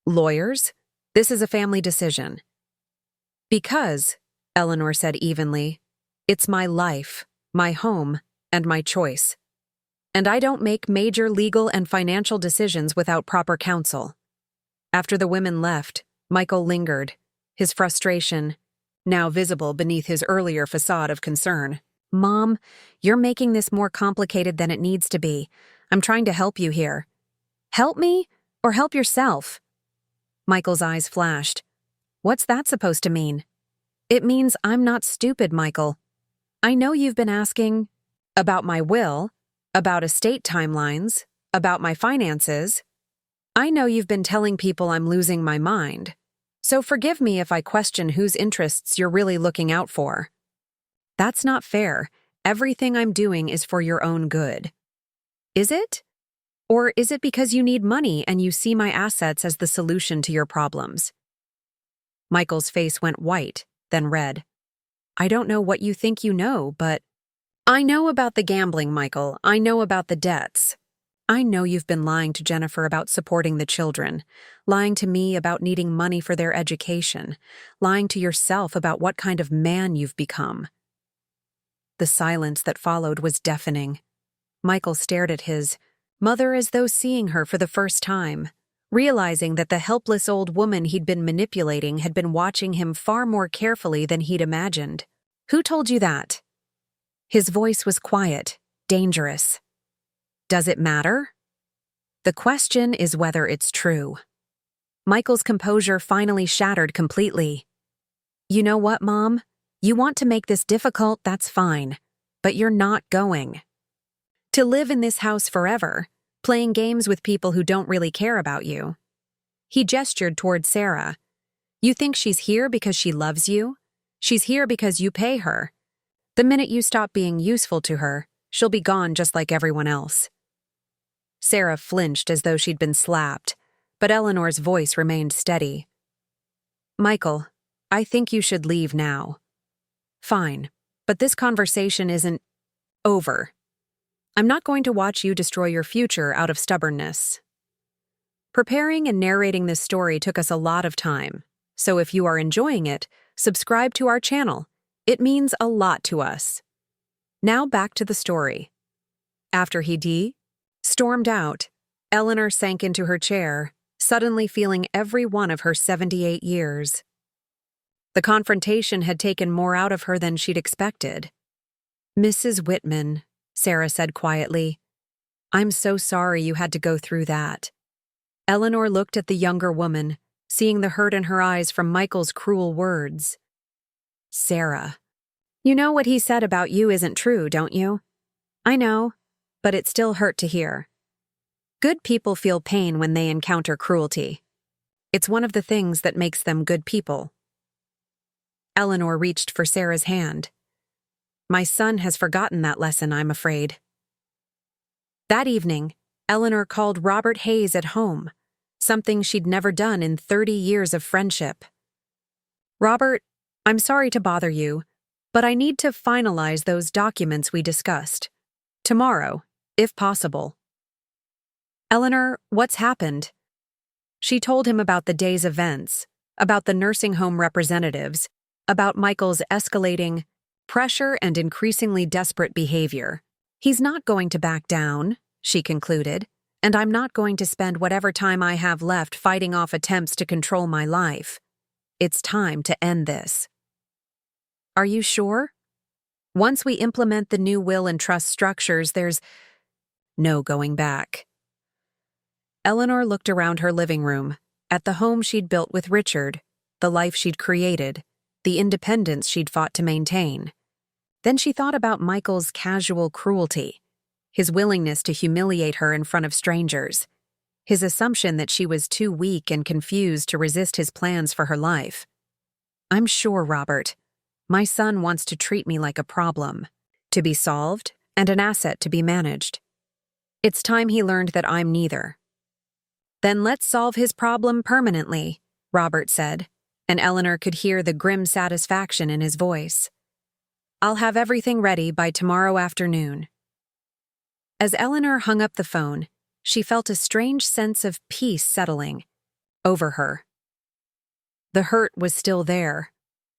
lawyers? This is a family decision." "Because," Eleanor said evenly, "it's my life, my home, and my choice. And I don't make major legal and financial decisions without proper counsel." After the women left, Michael lingered, his frustration now visible beneath his earlier facade of concern. "Mom, you're making this more complicated than it needs to be. I'm trying to help you here." "Help me? Or help yourself?" Michael's eyes flashed. "What's that supposed to mean?" "It means I'm not stupid, Michael. I know you've been asking about my will, about estate timelines, about my finances. I know you've been telling people I'm losing my mind. So forgive me if I question whose interests you're really looking out for. That's not fair. Everything I'm doing is for your own good." "Is it? Or is it because you need money and you see my assets as the solution to your problems?" Michael's face went white, then red. "I don't know what you think you know, but I know about the gambling, Michael. I know about the debts. I know you've been lying to Jennifer about supporting the children, lying to me about needing money for their education, lying to yourself about what kind of man you've become." The silence that followed was deafening. Michael stared at his mother as though seeing her for the first time, realizing that the helpless old woman he'd been manipulating had been watching him far more carefully than he'd imagined. "Who told you that?" His voice was quiet, dangerous. "Does it matter? The question is whether it's true." Michael's composure finally shattered completely. "You know what, Mom? You want to make this difficult, that's fine. But you're not going to live in this house forever, playing games with people who don't really care about you." He gestured toward Sarah. "You think she's here because she loves you? She's here because you pay her. The minute you stop being useful to her, she'll be gone just like everyone else." Sarah flinched as though she'd been slapped, but Eleanor's voice remained steady. "Michael, I think you should leave now." "Fine, but this conversation isn't over. I'm not going to watch you destroy your future out of stubbornness." Preparing and narrating this story took us a lot of time, so if you are enjoying it, subscribe to our channel. It means a lot to us. Now back to the story. After he stormed out, Eleanor sank into her chair, suddenly feeling every one of her 78 years. The confrontation had taken more out of her than she'd expected. "Mrs. Whitman," Sarah said quietly, "I'm so sorry you had to go through that." Eleanor looked at the younger woman, seeing the hurt in her eyes from Michael's cruel words. "Sarah, you know what he said about you isn't true, don't you?" "I know, but it still hurt to hear. Good people feel pain when they encounter cruelty. It's one of the things that makes them good people." Eleanor reached for Sarah's hand. "My son has forgotten that lesson, I'm afraid." That evening, Eleanor called Robert Hayes at home, something she'd never done in 30 years of friendship. "Robert, I'm sorry to bother you, but I need to finalize those documents we discussed. Tomorrow, if possible." "Eleanor, what's happened?" She told him about the day's events, about the nursing home representatives, about Michael's escalating pressure and increasingly desperate behavior. "He's not going to back down," she concluded, "and I'm not going to spend whatever time I have left fighting off attempts to control my life. It's time to end this." "Are you sure? Once we implement the new will and trust structures, there's no going back." Eleanor looked around her living room, at the home she'd built with Richard, the life she'd created, the independence she'd fought to maintain. Then she thought about Michael's casual cruelty, his willingness to humiliate her in front of strangers, his assumption that she was too weak and confused to resist his plans for her life. "I'm sure, Robert, my son wants to treat me like a problem, to be solved and an asset to be managed. It's time he learned that I'm neither." "Then let's solve his problem permanently," Robert said, and Eleanor could hear the grim satisfaction in his voice. "I'll have everything ready by tomorrow afternoon." As Eleanor hung up the phone, she felt a strange sense of peace settling over her. The hurt was still there,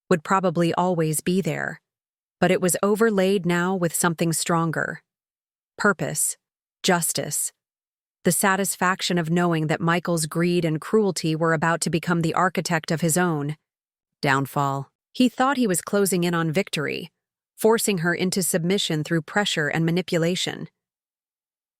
would probably always be there, but it was overlaid now with something stronger. Purpose, justice, the satisfaction of knowing that Michael's greed and cruelty were about to become the architect of his own downfall. He thought he was closing in on victory, forcing her into submission through pressure and manipulation.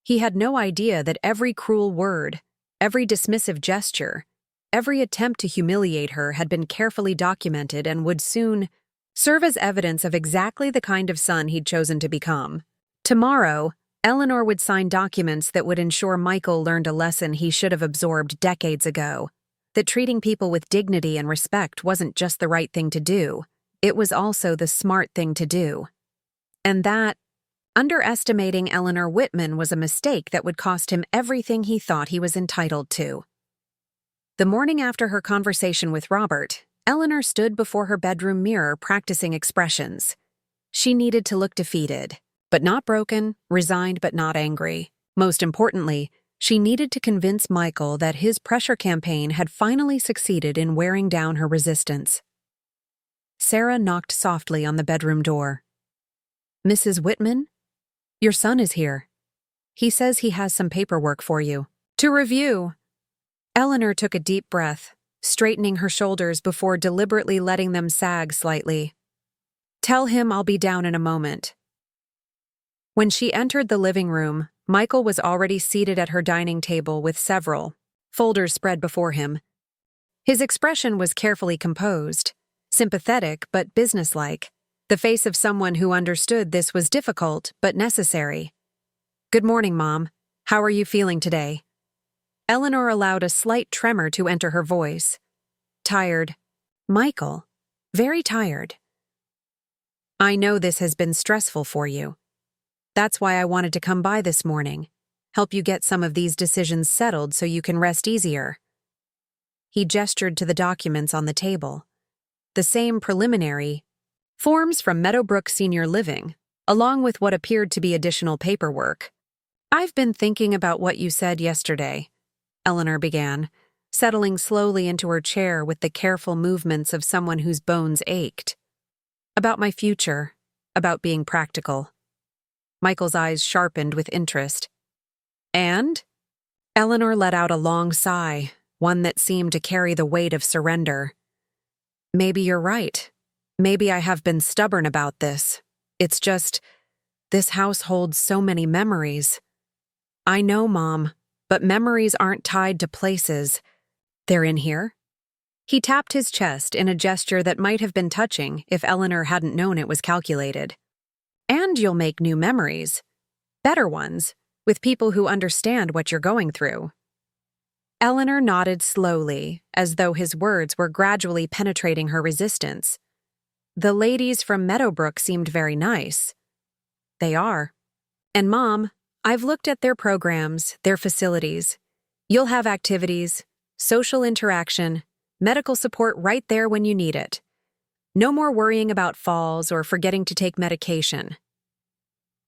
He had no idea that every cruel word, every dismissive gesture, every attempt to humiliate her had been carefully documented and would soon serve as evidence of exactly the kind of son he'd chosen to become. Tomorrow, Eleanor would sign documents that would ensure Michael learned a lesson he should have absorbed decades ago, that treating people with dignity and respect wasn't just the right thing to do, it was also the smart thing to do. And that underestimating Eleanor Whitman was a mistake that would cost him everything he thought he was entitled to. The morning after her conversation with Robert, Eleanor stood before her bedroom mirror practicing expressions. She needed to look defeated, but not broken, resigned but not angry. Most importantly, she needed to convince Michael that his pressure campaign had finally succeeded in wearing down her resistance. Sarah knocked softly on the bedroom door. "Mrs. Whitman? Your son is here. He says he has some paperwork for you to review." Eleanor took a deep breath, straightening her shoulders before deliberately letting them sag slightly. "Tell him I'll be down in a moment." When she entered the living room, Michael was already seated at her dining table with several folders spread before him. His expression was carefully composed, sympathetic but businesslike, the face of someone who understood this was difficult but necessary. "Good morning, Mom. How are you feeling today?" Eleanor allowed a slight tremor to enter her voice. "Tired. Michael. Very tired." I know this has been stressful for you. That's why I wanted to come by this morning, help you get some of these decisions settled so you can rest easier. He gestured to the documents on the table. The same preliminary forms from Meadowbrook Senior Living, along with what appeared to be additional paperwork. I've been thinking about what you said yesterday, Eleanor began, settling slowly into her chair with the careful movements of someone whose bones ached. About my future, about being practical. Michael's eyes sharpened with interest. And? Eleanor let out a long sigh, one that seemed to carry the weight of surrender. Maybe you're right. Maybe I have been stubborn about this. It's just, this house holds so many memories. I know, Mom, but memories aren't tied to places. They're in here. He tapped his chest in a gesture that might have been touching if Eleanor hadn't known it was calculated. And you'll make new memories. Better ones, with people who understand what you're going through. Eleanor nodded slowly, as though his words were gradually penetrating her resistance. The ladies from Meadowbrook seemed very nice. They are. And Mom, I've looked at their programs, their facilities. You'll have activities, social interaction, medical support right there when you need it. No more worrying about falls or forgetting to take medication.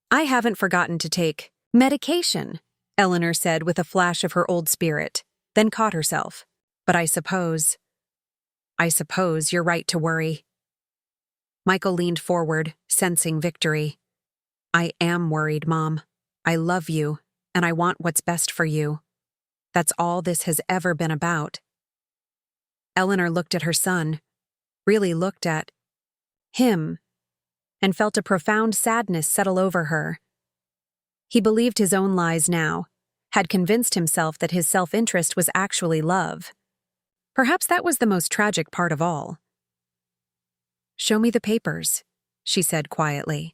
I haven't forgotten to take medication, Eleanor said with a flash of her old spirit, then caught herself. But I suppose you're right to worry. Michael leaned forward, sensing victory. I am worried, Mom. I love you, and I want what's best for you. That's all this has ever been about. Eleanor looked at her son, really looked at him, and felt a profound sadness settle over her. He believed his own lies now, had convinced himself that his self-interest was actually love. Perhaps that was the most tragic part of all. Show me the papers, she said quietly.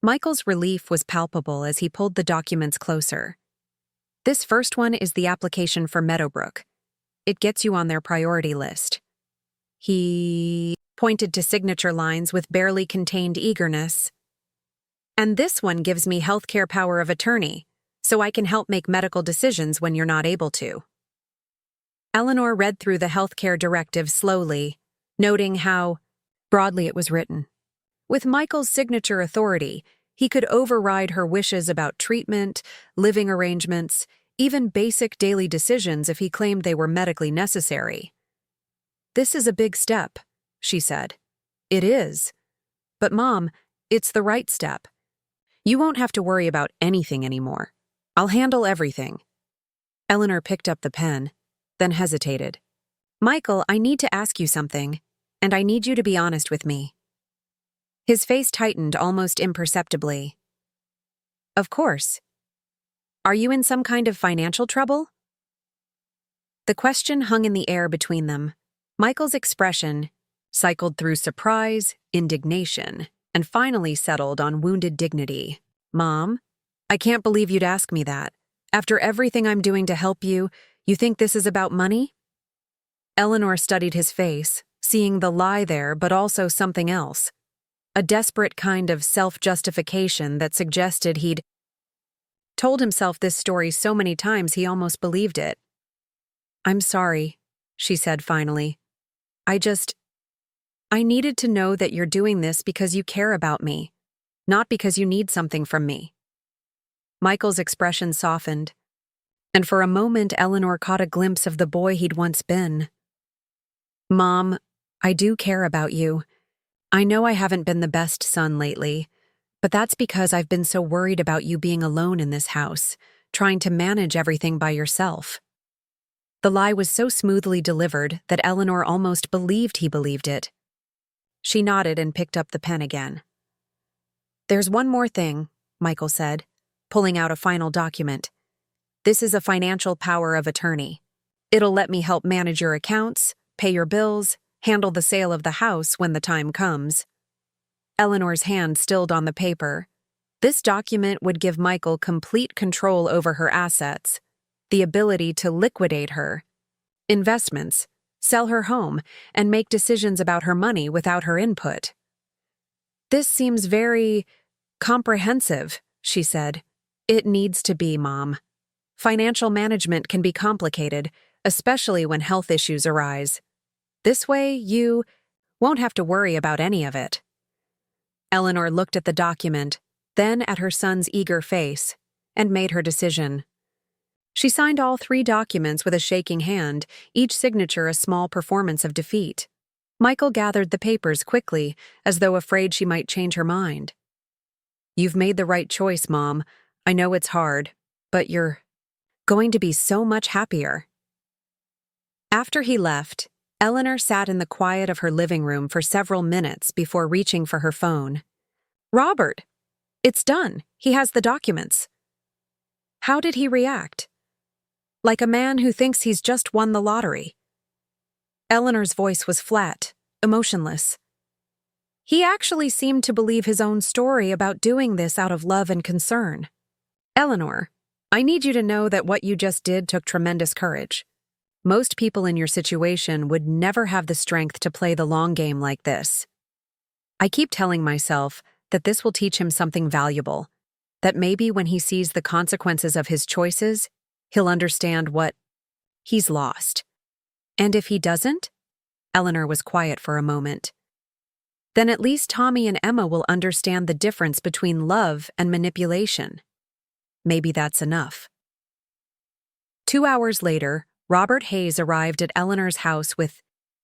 Michael's relief was palpable as he pulled the documents closer. This first one is the application for Meadowbrook. It gets you on their priority list. He pointed to signature lines with barely contained eagerness. And this one gives me healthcare power of attorney, so I can help make medical decisions when you're not able to. Eleanor read through the healthcare directive slowly, noting how broadly it was written. With Michael's signature authority, he could override her wishes about treatment, living arrangements, even basic daily decisions if he claimed they were medically necessary. This is a big step, she said. It is. But Mom, it's the right step. You won't have to worry about anything anymore. I'll handle everything. Eleanor picked up the pen, then hesitated. Michael, I need to ask you something, and I need you to be honest with me. His face tightened almost imperceptibly. Of course. Are you in some kind of financial trouble? The question hung in the air between them. Michael's expression cycled through surprise, indignation, and finally settled on wounded dignity. Mom, I can't believe you'd ask me that. After everything I'm doing to help you, you think this is about money? Eleanor studied his face, seeing the lie there but also something else. A desperate kind of self-justification that suggested he'd told himself this story so many times he almost believed it. I'm sorry, she said finally. I needed to know that you're doing this because you care about me, not because you need something from me. Michael's expression softened, and for a moment Eleanor caught a glimpse of the boy he'd once been. Mom, I do care about you. I know I haven't been the best son lately, but that's because I've been so worried about you being alone in this house, trying to manage everything by yourself. The lie was so smoothly delivered that Eleanor almost believed he believed it. She nodded and picked up the pen again. There's one more thing, Michael said, pulling out a final document. This is a financial power of attorney. It'll let me help manage your accounts, pay your bills, handle the sale of the house when the time comes. Eleanor's hand stilled on the paper. This document would give Michael complete control over her assets, the ability to liquidate her investments, sell her home, and make decisions about her money without her input. This seems very comprehensive, she said. It needs to be, Mom. Financial management can be complicated, especially when health issues arise. This way, you won't have to worry about any of it. Eleanor looked at the document, then at her son's eager face, and made her decision. She signed all 3 documents with a shaking hand, each signature a small performance of defeat. Michael gathered the papers quickly, as though afraid she might change her mind. You've made the right choice, Mom. I know it's hard, but you're going to be so much happier. After he left, Eleanor sat in the quiet of her living room for several minutes before reaching for her phone. Robert! It's done. He has the documents. How did he react? Like a man who thinks he's just won the lottery. Eleanor's voice was flat, emotionless. He actually seemed to believe his own story about doing this out of love and concern. Eleanor, I need you to know that what you just did took tremendous courage. Most people in your situation would never have the strength to play the long game like this. I keep telling myself that this will teach him something valuable, that maybe when he sees the consequences of his choices, he'll understand what he's lost. And if he doesn't? Eleanor was quiet for a moment. Then at least Tommy and Emma will understand the difference between love and manipulation. Maybe that's enough. 2 hours later, Robert Hayes arrived at Eleanor's house with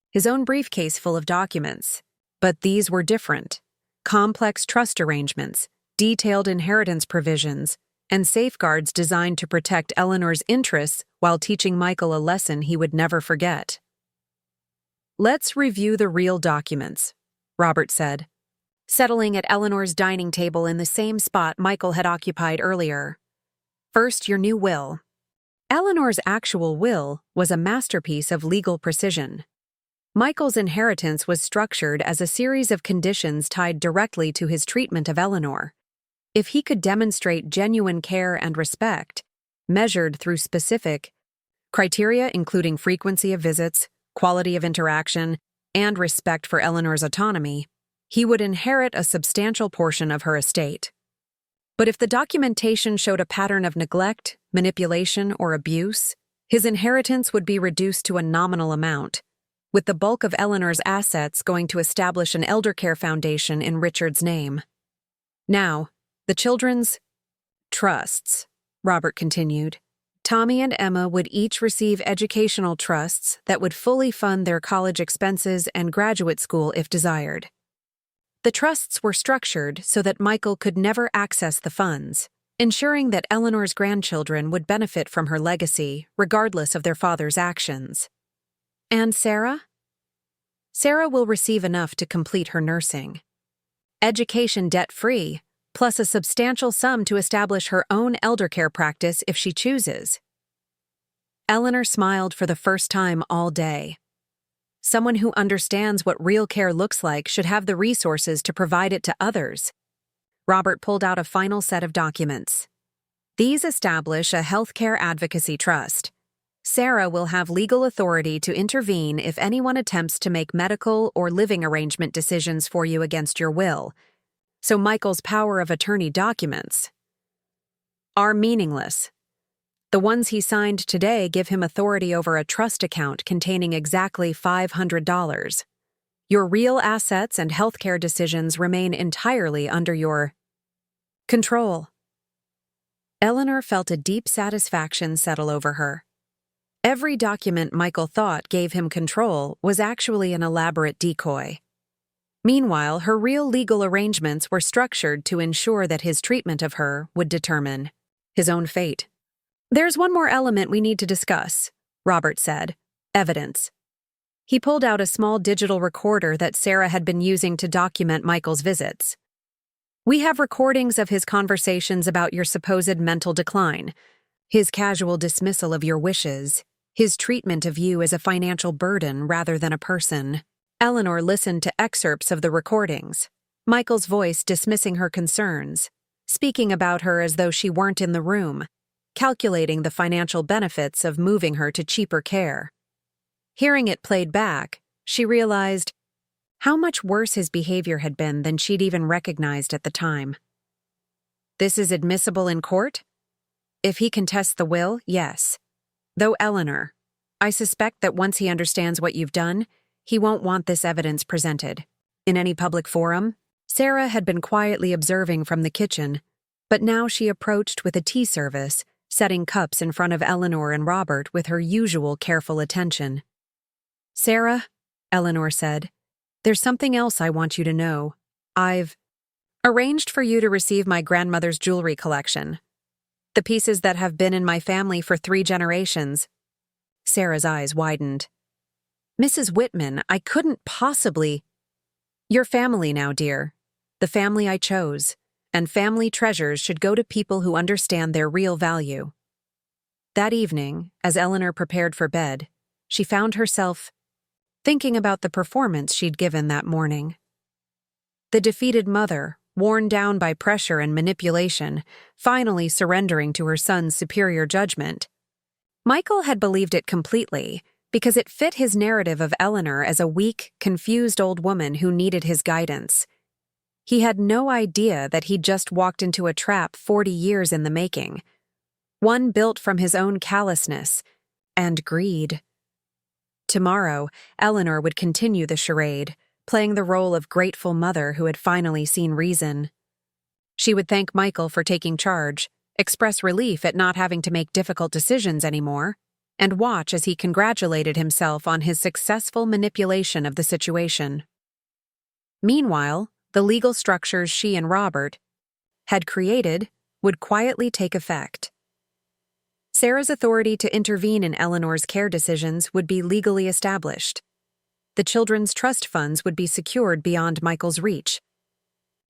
his own briefcase full of documents. But these were different. Complex trust arrangements, detailed inheritance provisions, and safeguards designed to protect Eleanor's interests while teaching Michael a lesson he would never forget. Let's review the real documents, Robert said, settling at Eleanor's dining table in the same spot Michael had occupied earlier. First, your new will. Eleanor's actual will was a masterpiece of legal precision. Michael's inheritance was structured as a series of conditions tied directly to his treatment of Eleanor. If he could demonstrate genuine care and respect, measured through specific criteria including frequency of visits, quality of interaction, and respect for Eleanor's autonomy, he would inherit a substantial portion of her estate. But if the documentation showed a pattern of neglect, manipulation, or abuse, his inheritance would be reduced to a nominal amount, with the bulk of Eleanor's assets going to establish an eldercare foundation in Richard's name. Now, the children's trusts, Robert continued. Tommy and Emma would each receive educational trusts that would fully fund their college expenses and graduate school if desired. The trusts were structured so that Michael could never access the funds, ensuring that Eleanor's grandchildren would benefit from her legacy regardless of their father's actions. And Sarah? Sarah will receive enough to complete her nursing. Education debt-free, plus a substantial sum to establish her own eldercare practice if she chooses. Eleanor smiled for the first time all day. Someone who understands what real care looks like should have the resources to provide it to others. Robert pulled out a final set of documents. These establish a healthcare advocacy trust. Sarah will have legal authority to intervene if anyone attempts to make medical or living arrangement decisions for you against your will. So Michael's power of attorney documents are meaningless. The ones he signed today give him authority over a trust account containing exactly $500. Your real assets and healthcare decisions remain entirely under your control. Eleanor felt a deep satisfaction settle over her. Every document Michael thought gave him control was actually an elaborate decoy. Meanwhile, her real legal arrangements were structured to ensure that his treatment of her would determine his own fate. There's one more element we need to discuss, Robert said. Evidence. He pulled out a small digital recorder that Sarah had been using to document Michael's visits. We have recordings of his conversations about your supposed mental decline, his casual dismissal of your wishes, his treatment of you as a financial burden rather than a person. Eleanor listened to excerpts of the recordings, Michael's voice dismissing her concerns, speaking about her as though she weren't in the room, calculating the financial benefits of moving her to cheaper care. Hearing it played back, she realized how much worse his behavior had been than she'd even recognized at the time. "This is admissible in court? If he contests the will, yes. Though, Eleanor, I suspect that once he understands what you've done, he won't want this evidence presented in any public forum." Sarah had been quietly observing from the kitchen, but now she approached with a tea service, setting cups in front of Eleanor and Robert with her usual careful attention. "Sarah," Eleanor said, "there's something else I want you to know. I've arranged for you to receive my grandmother's jewelry collection. The pieces that have been in my family for 3 generations. Sarah's eyes widened. "Mrs. Whitman, I couldn't possibly—" "Your family now, dear. The family I chose. And family treasures should go to people who understand their real value." That evening, as Eleanor prepared for bed, she found herself thinking about the performance she'd given that morning. The defeated mother, worn down by pressure and manipulation, finally surrendering to her son's superior judgment. Michael had believed it completely because it fit his narrative of Eleanor as a weak, confused old woman who needed his guidance. He had no idea that he'd just walked into a trap 40 years in the making, one built from his own callousness and greed. Tomorrow, Eleanor would continue the charade, playing the role of grateful mother who had finally seen reason. She would thank Michael for taking charge, express relief at not having to make difficult decisions anymore, and watch as he congratulated himself on his successful manipulation of the situation. Meanwhile, the legal structures she and Robert had created would quietly take effect. Sarah's authority to intervene in Eleanor's care decisions would be legally established. The children's trust funds would be secured beyond Michael's reach.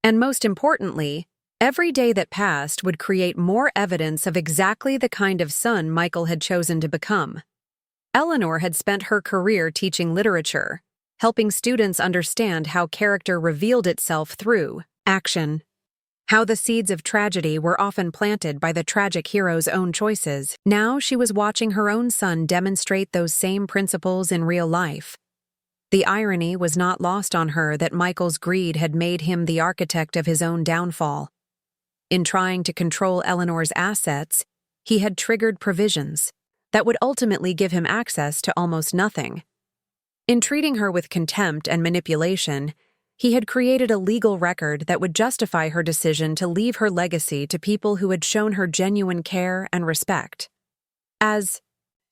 And most importantly, every day that passed would create more evidence of exactly the kind of son Michael had chosen to become. Eleanor had spent her career teaching literature, helping students understand how character revealed itself through action, how the seeds of tragedy were often planted by the tragic hero's own choices. Now she was watching her own son demonstrate those same principles in real life. The irony was not lost on her that Michael's greed had made him the architect of his own downfall. In trying to control Eleanor's assets, he had triggered provisions that would ultimately give him access to almost nothing. In treating her with contempt and manipulation, he had created a legal record that would justify her decision to leave her legacy to people who had shown her genuine care and respect. As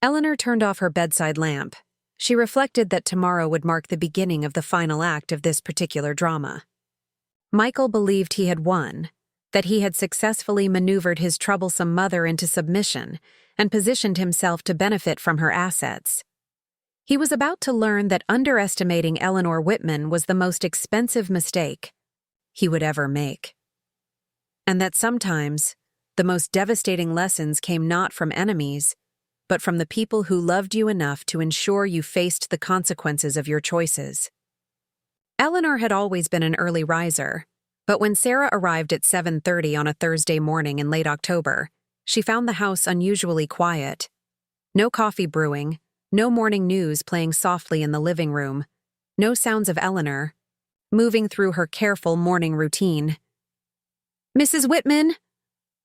Eleanor turned off her bedside lamp, she reflected that tomorrow would mark the beginning of the final act of this particular drama. Michael believed he had won, that he had successfully maneuvered his troublesome mother into submission and positioned himself to benefit from her assets. He was about to learn that underestimating Eleanor Whitman was the most expensive mistake he would ever make. And that sometimes, the most devastating lessons came not from enemies, but from the people who loved you enough to ensure you faced the consequences of your choices. Eleanor had always been an early riser, but when Sarah arrived at 7:30 on a Thursday morning in late October, she found the house unusually quiet. No coffee brewing, no morning news playing softly in the living room, no sounds of Eleanor, moving through her careful morning routine. "Mrs. Whitman,"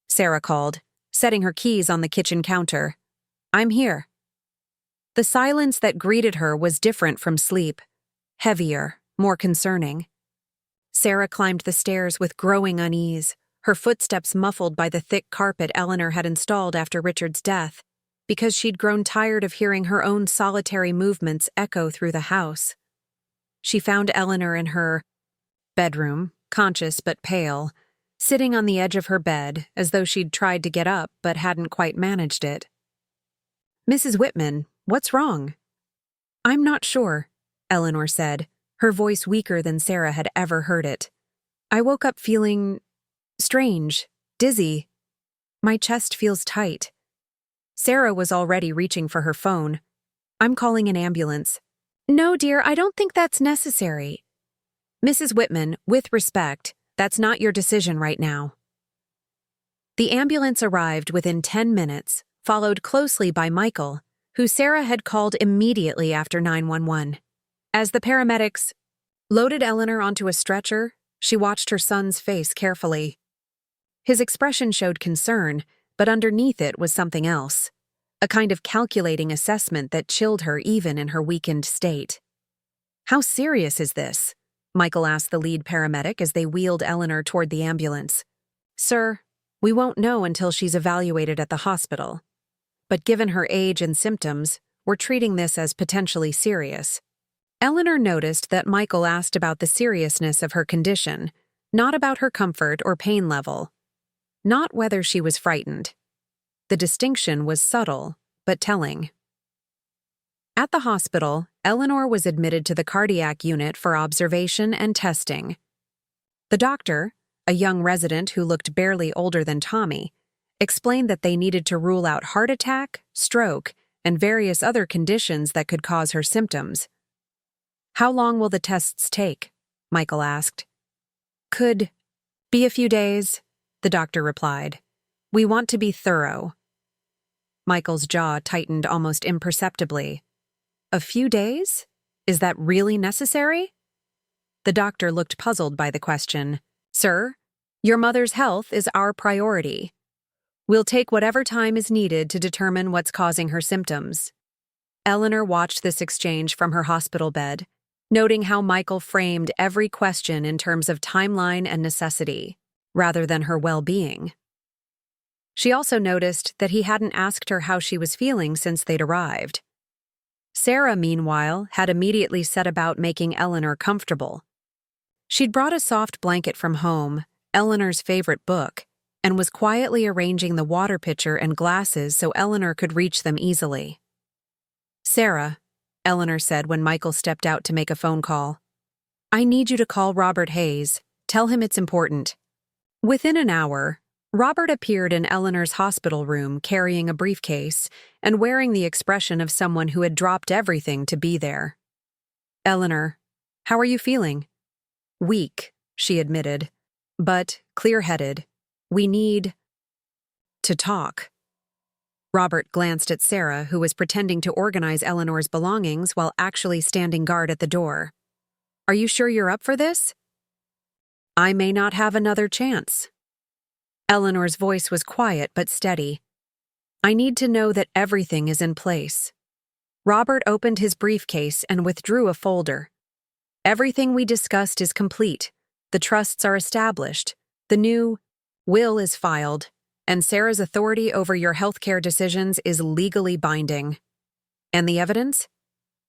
Sarah called, setting her keys on the kitchen counter. "I'm here." The silence that greeted her was different from sleep, heavier, more concerning. Sarah climbed the stairs with growing unease, her footsteps muffled by the thick carpet Eleanor had installed after Richard's death, because she'd grown tired of hearing her own solitary movements echo through the house. She found Eleanor in her bedroom, conscious but pale, sitting on the edge of her bed as though she'd tried to get up but hadn't quite managed it. "Mrs. Whitman, what's wrong?" "I'm not sure," Eleanor said, her voice weaker than Sarah had ever heard it. "I woke up feeling strange, dizzy. My chest feels tight." Sarah was already reaching for her phone. "I'm calling an ambulance." "No, dear, I don't think that's necessary." "Mrs. Whitman, with respect, that's not your decision right now." The ambulance arrived within 10 minutes, followed closely by Michael, who Sarah had called immediately after 911. As the paramedics Loaded Eleanor onto a stretcher, she watched her son's face carefully. His expression showed concern, but underneath it was something else, a kind of calculating assessment that chilled her even in her weakened state. "How serious is this?" Michael asked the lead paramedic as they wheeled Eleanor toward the ambulance. "Sir, we won't know until she's evaluated at the hospital. But given her age and symptoms, we're treating this as potentially serious." Eleanor noticed that Michael asked about the seriousness of her condition, not about her comfort or pain level, not whether she was frightened. The distinction was subtle, but telling. At the hospital, Eleanor was admitted to the cardiac unit for observation and testing. The doctor, a young resident who looked barely older than Tommy, explained that they needed to rule out heart attack, stroke, and various other conditions that could cause her symptoms. "How long will the tests take?" Michael asked. "Could be a few days," the doctor replied. "We want to be thorough." Michael's jaw tightened almost imperceptibly. "A few days? Is that really necessary?" The doctor looked puzzled by the question. "Sir, your mother's health is our priority. We'll take whatever time is needed to determine what's causing her symptoms." Eleanor watched this exchange from her hospital bed, noting how Michael framed every question in terms of timeline and necessity, rather than her well-being. She also noticed that he hadn't asked her how she was feeling since they'd arrived. Sarah, meanwhile, had immediately set about making Eleanor comfortable. She'd brought a soft blanket from home, Eleanor's favorite book, and was quietly arranging the water pitcher and glasses so Eleanor could reach them easily. "Sarah," Eleanor said when Michael stepped out to make a phone call, "I need you to call Robert Hayes. Tell him it's important." Within an hour, Robert appeared in Eleanor's hospital room carrying a briefcase and wearing the expression of someone who had dropped everything to be there. "Eleanor, how are you feeling?" "Weak," she admitted, "but clear-headed. We need to talk." Robert glanced at Sarah, who was pretending to organize Eleanor's belongings while actually standing guard at the door. "Are you sure you're up for this?" "I may not have another chance." Eleanor's voice was quiet but steady. "I need to know that everything is in place." Robert opened his briefcase and withdrew a folder. "Everything we discussed is complete. The trusts are established. The new will is filed. And Sarah's authority over your healthcare decisions is legally binding." "And the evidence?"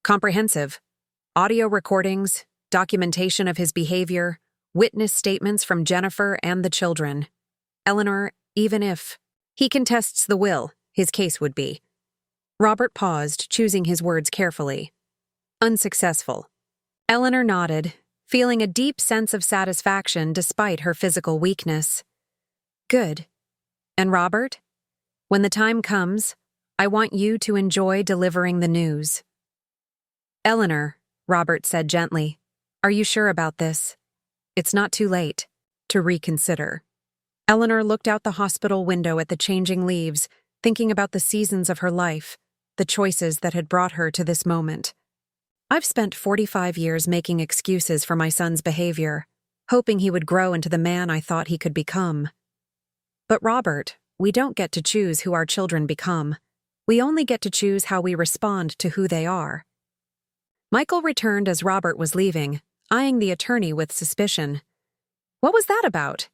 "Comprehensive. Audio recordings, documentation of his behavior, witness statements from Jennifer and the children. Eleanor, even if he contests the will, his case would be." Robert paused, choosing his words carefully. "Unsuccessful." Eleanor nodded, feeling a deep sense of satisfaction despite her physical weakness. "Good. And Robert, when the time comes, I want you to enjoy delivering the news." "Eleanor," Robert said gently, "are you sure about this? It's not too late to reconsider." Eleanor looked out the hospital window at the changing leaves, thinking about the seasons of her life, the choices that had brought her to this moment. "I've spent 45 years making excuses for my son's behavior, hoping he would grow into the man I thought he could become. But Robert, we don't get to choose who our children become. We only get to choose how we respond to who they are." Michael returned as Robert was leaving, eyeing the attorney with suspicion. "What was that about?"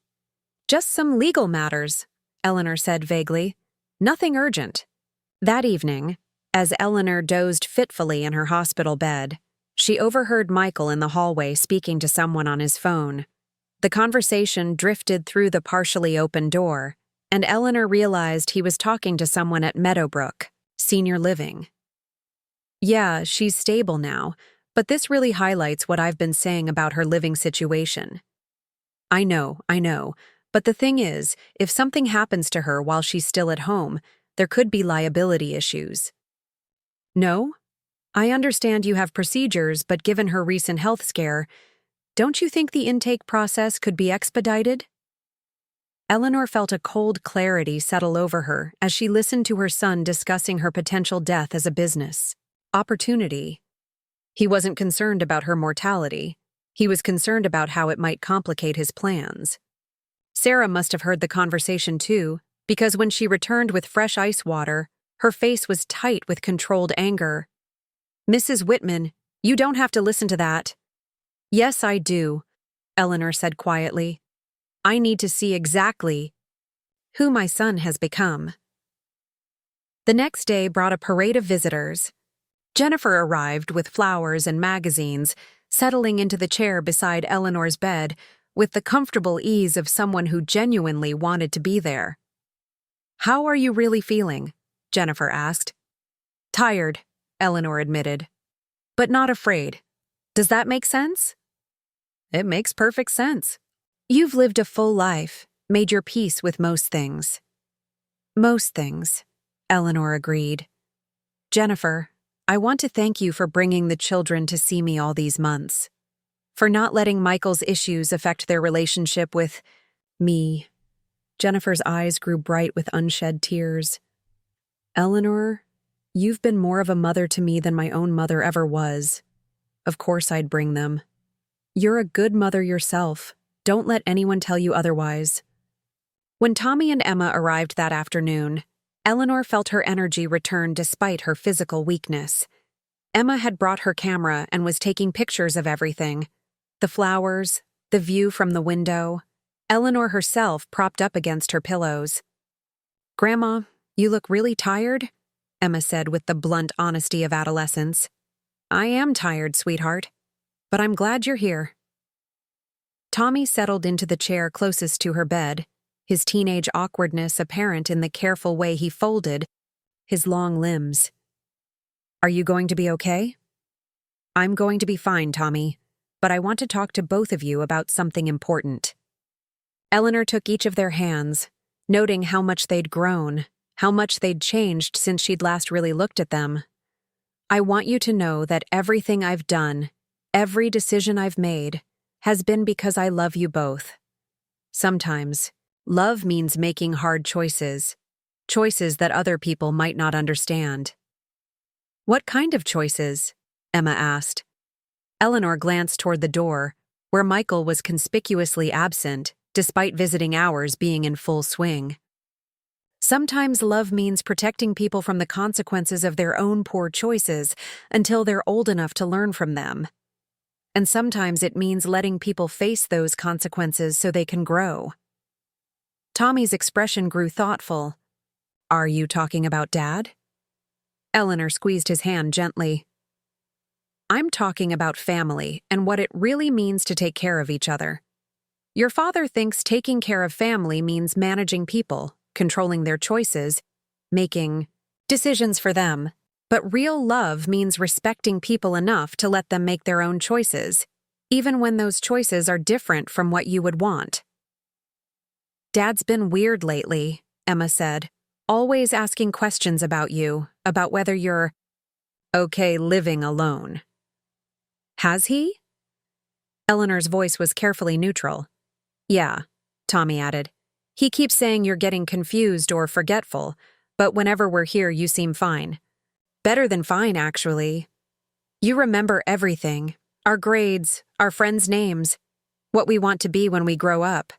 "Just some legal matters," Eleanor said vaguely. "Nothing urgent." That evening, as Eleanor dozed fitfully in her hospital bed, she overheard Michael in the hallway speaking to someone on his phone. The conversation drifted through the partially open door, and Eleanor realized he was talking to someone at Meadowbrook, senior living. "Yeah, she's stable now, but this really highlights what I've been saying about her living situation." I know, but the thing is, if something happens to her while she's still at home, there could be liability issues." "No? I understand you have procedures, but given her recent health scare, don't you think the intake process could be expedited?" Eleanor felt a cold clarity settle over her as she listened to her son discussing her potential death as a business opportunity. He wasn't concerned about her mortality. He was concerned about how it might complicate his plans. Sarah must have heard the conversation too, because when she returned with fresh ice water, her face was tight with controlled anger. "Mrs. Whitman, you don't have to listen to that." "Yes, I do," Eleanor said quietly. "I need to see exactly who my son has become." The next day brought a parade of visitors. Jennifer arrived with flowers and magazines, settling into the chair beside Eleanor's bed with the comfortable ease of someone who genuinely wanted to be there. "How are you really feeling?" Jennifer asked. "Tired," Eleanor admitted. "But not afraid. Does that make sense?" "It makes perfect sense. You've lived a full life, made your peace with most things." "Most things," Eleanor agreed. "Jennifer, I want to thank you for bringing the children to see me all these months. For not letting Michael's issues affect their relationship with me." Jennifer's eyes grew bright with unshed tears. "Eleanor, you've been more of a mother to me than my own mother ever was. Of course I'd bring them. You're a good mother yourself. Don't let anyone tell you otherwise." When Tommy and Emma arrived that afternoon, Eleanor felt her energy return despite her physical weakness. Emma had brought her camera and was taking pictures of everything. The flowers, the view from the window, Eleanor herself propped up against her pillows. "Grandma, you look really tired," Emma said with the blunt honesty of adolescence. "I am tired, sweetheart, but I'm glad you're here." Tommy settled into the chair closest to her bed, his teenage awkwardness apparent in the careful way he folded his long limbs. "Are you going to be okay?" "I'm going to be fine, Tommy, but I want to talk to both of you about something important." Eleanor took each of their hands, noting how much they'd grown, how much they'd changed since she'd last really looked at them. "I want you to know that everything I've done, every decision I've made, has been because I love you both. Sometimes, love means making hard choices, choices that other people might not understand." "What kind of choices?" Emma asked. Eleanor glanced toward the door, where Michael was conspicuously absent, despite visiting hours being in full swing. "Sometimes love means protecting people from the consequences of their own poor choices until they're old enough to learn from them. And sometimes it means letting people face those consequences so they can grow." Tommy's expression grew thoughtful. "Are you talking about Dad?" Eleanor squeezed his hand gently. "I'm talking about family and what it really means to take care of each other. Your father thinks taking care of family means managing people, controlling their choices, making decisions for them. But real love means respecting people enough to let them make their own choices, even when those choices are different from what you would want." "Dad's been weird lately," Emma said, "always asking questions about you, about whether you're okay living alone." "Has he?" Eleanor's voice was carefully neutral. "Yeah," Tommy added. "He keeps saying you're getting confused or forgetful, but whenever we're here you seem fine. Better than fine, actually. You remember everything, our grades, our friends' names, what we want to be when we grow up."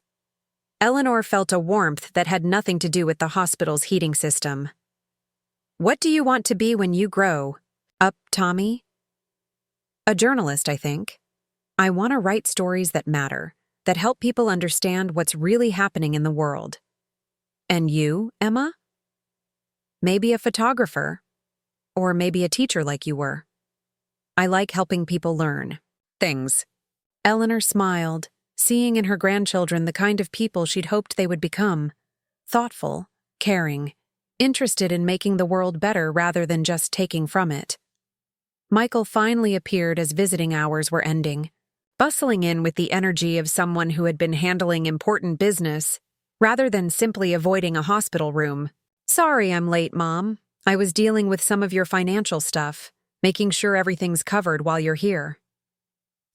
Eleanor felt a warmth that had nothing to do with the hospital's heating system. "What do you want to be when you grow up, Tommy?" "A journalist, I think. I want to write stories that matter, that help people understand what's really happening in the world." "And you, Emma?" "Maybe a photographer. Or maybe a teacher like you were. I like helping people learn things." Eleanor smiled, seeing in her grandchildren the kind of people she'd hoped they would become. Thoughtful, caring, interested in making the world better rather than just taking from it. Michael finally appeared as visiting hours were ending, bustling in with the energy of someone who had been handling important business rather than simply avoiding a hospital room. "Sorry I'm late, Mom. I was dealing with some of your financial stuff, making sure everything's covered while you're here."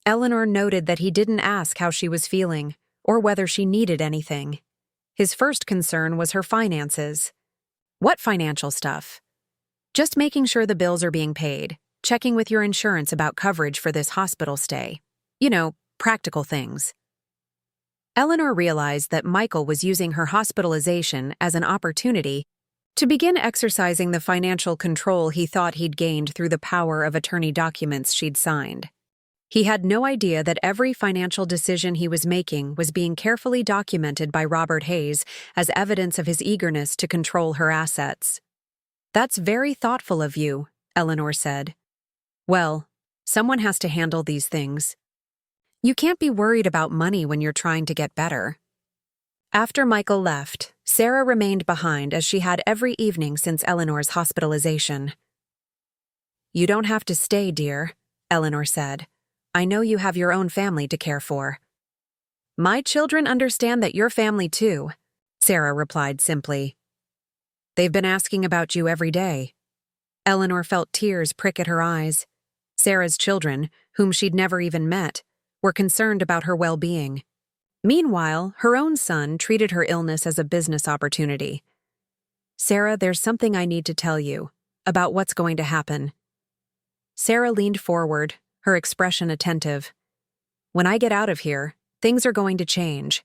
Eleanor noted that he didn't ask how she was feeling or whether she needed anything. His first concern was her finances. "What financial stuff?" "Just making sure the bills are being paid, checking with your insurance about coverage for this hospital stay. You know, practical things. Eleanor realized that Michael was using her hospitalization as an opportunity to begin exercising the financial control he thought he'd gained through the power of attorney documents she'd signed. He had no idea that every financial decision he was making was being carefully documented by Robert Hayes as evidence of his eagerness to control her assets. "That's very thoughtful of you," Eleanor said. "Well, someone has to handle these things. You can't be worried about money when you're trying to get better." After Michael left, Sarah remained behind as she had every evening since Eleanor's hospitalization. "You don't have to stay, dear," Eleanor said. "I know you have your own family to care for." "My children understand that you're family too," Sarah replied simply. "They've been asking about you every day." Eleanor felt tears prick at her eyes. Sarah's children, whom she'd never even met, were concerned about her well-being. Meanwhile, her own son treated her illness as a business opportunity. "Sarah, there's something I need to tell you about what's going to happen." Sarah leaned forward, her expression attentive. "When I get out of here, things are going to change.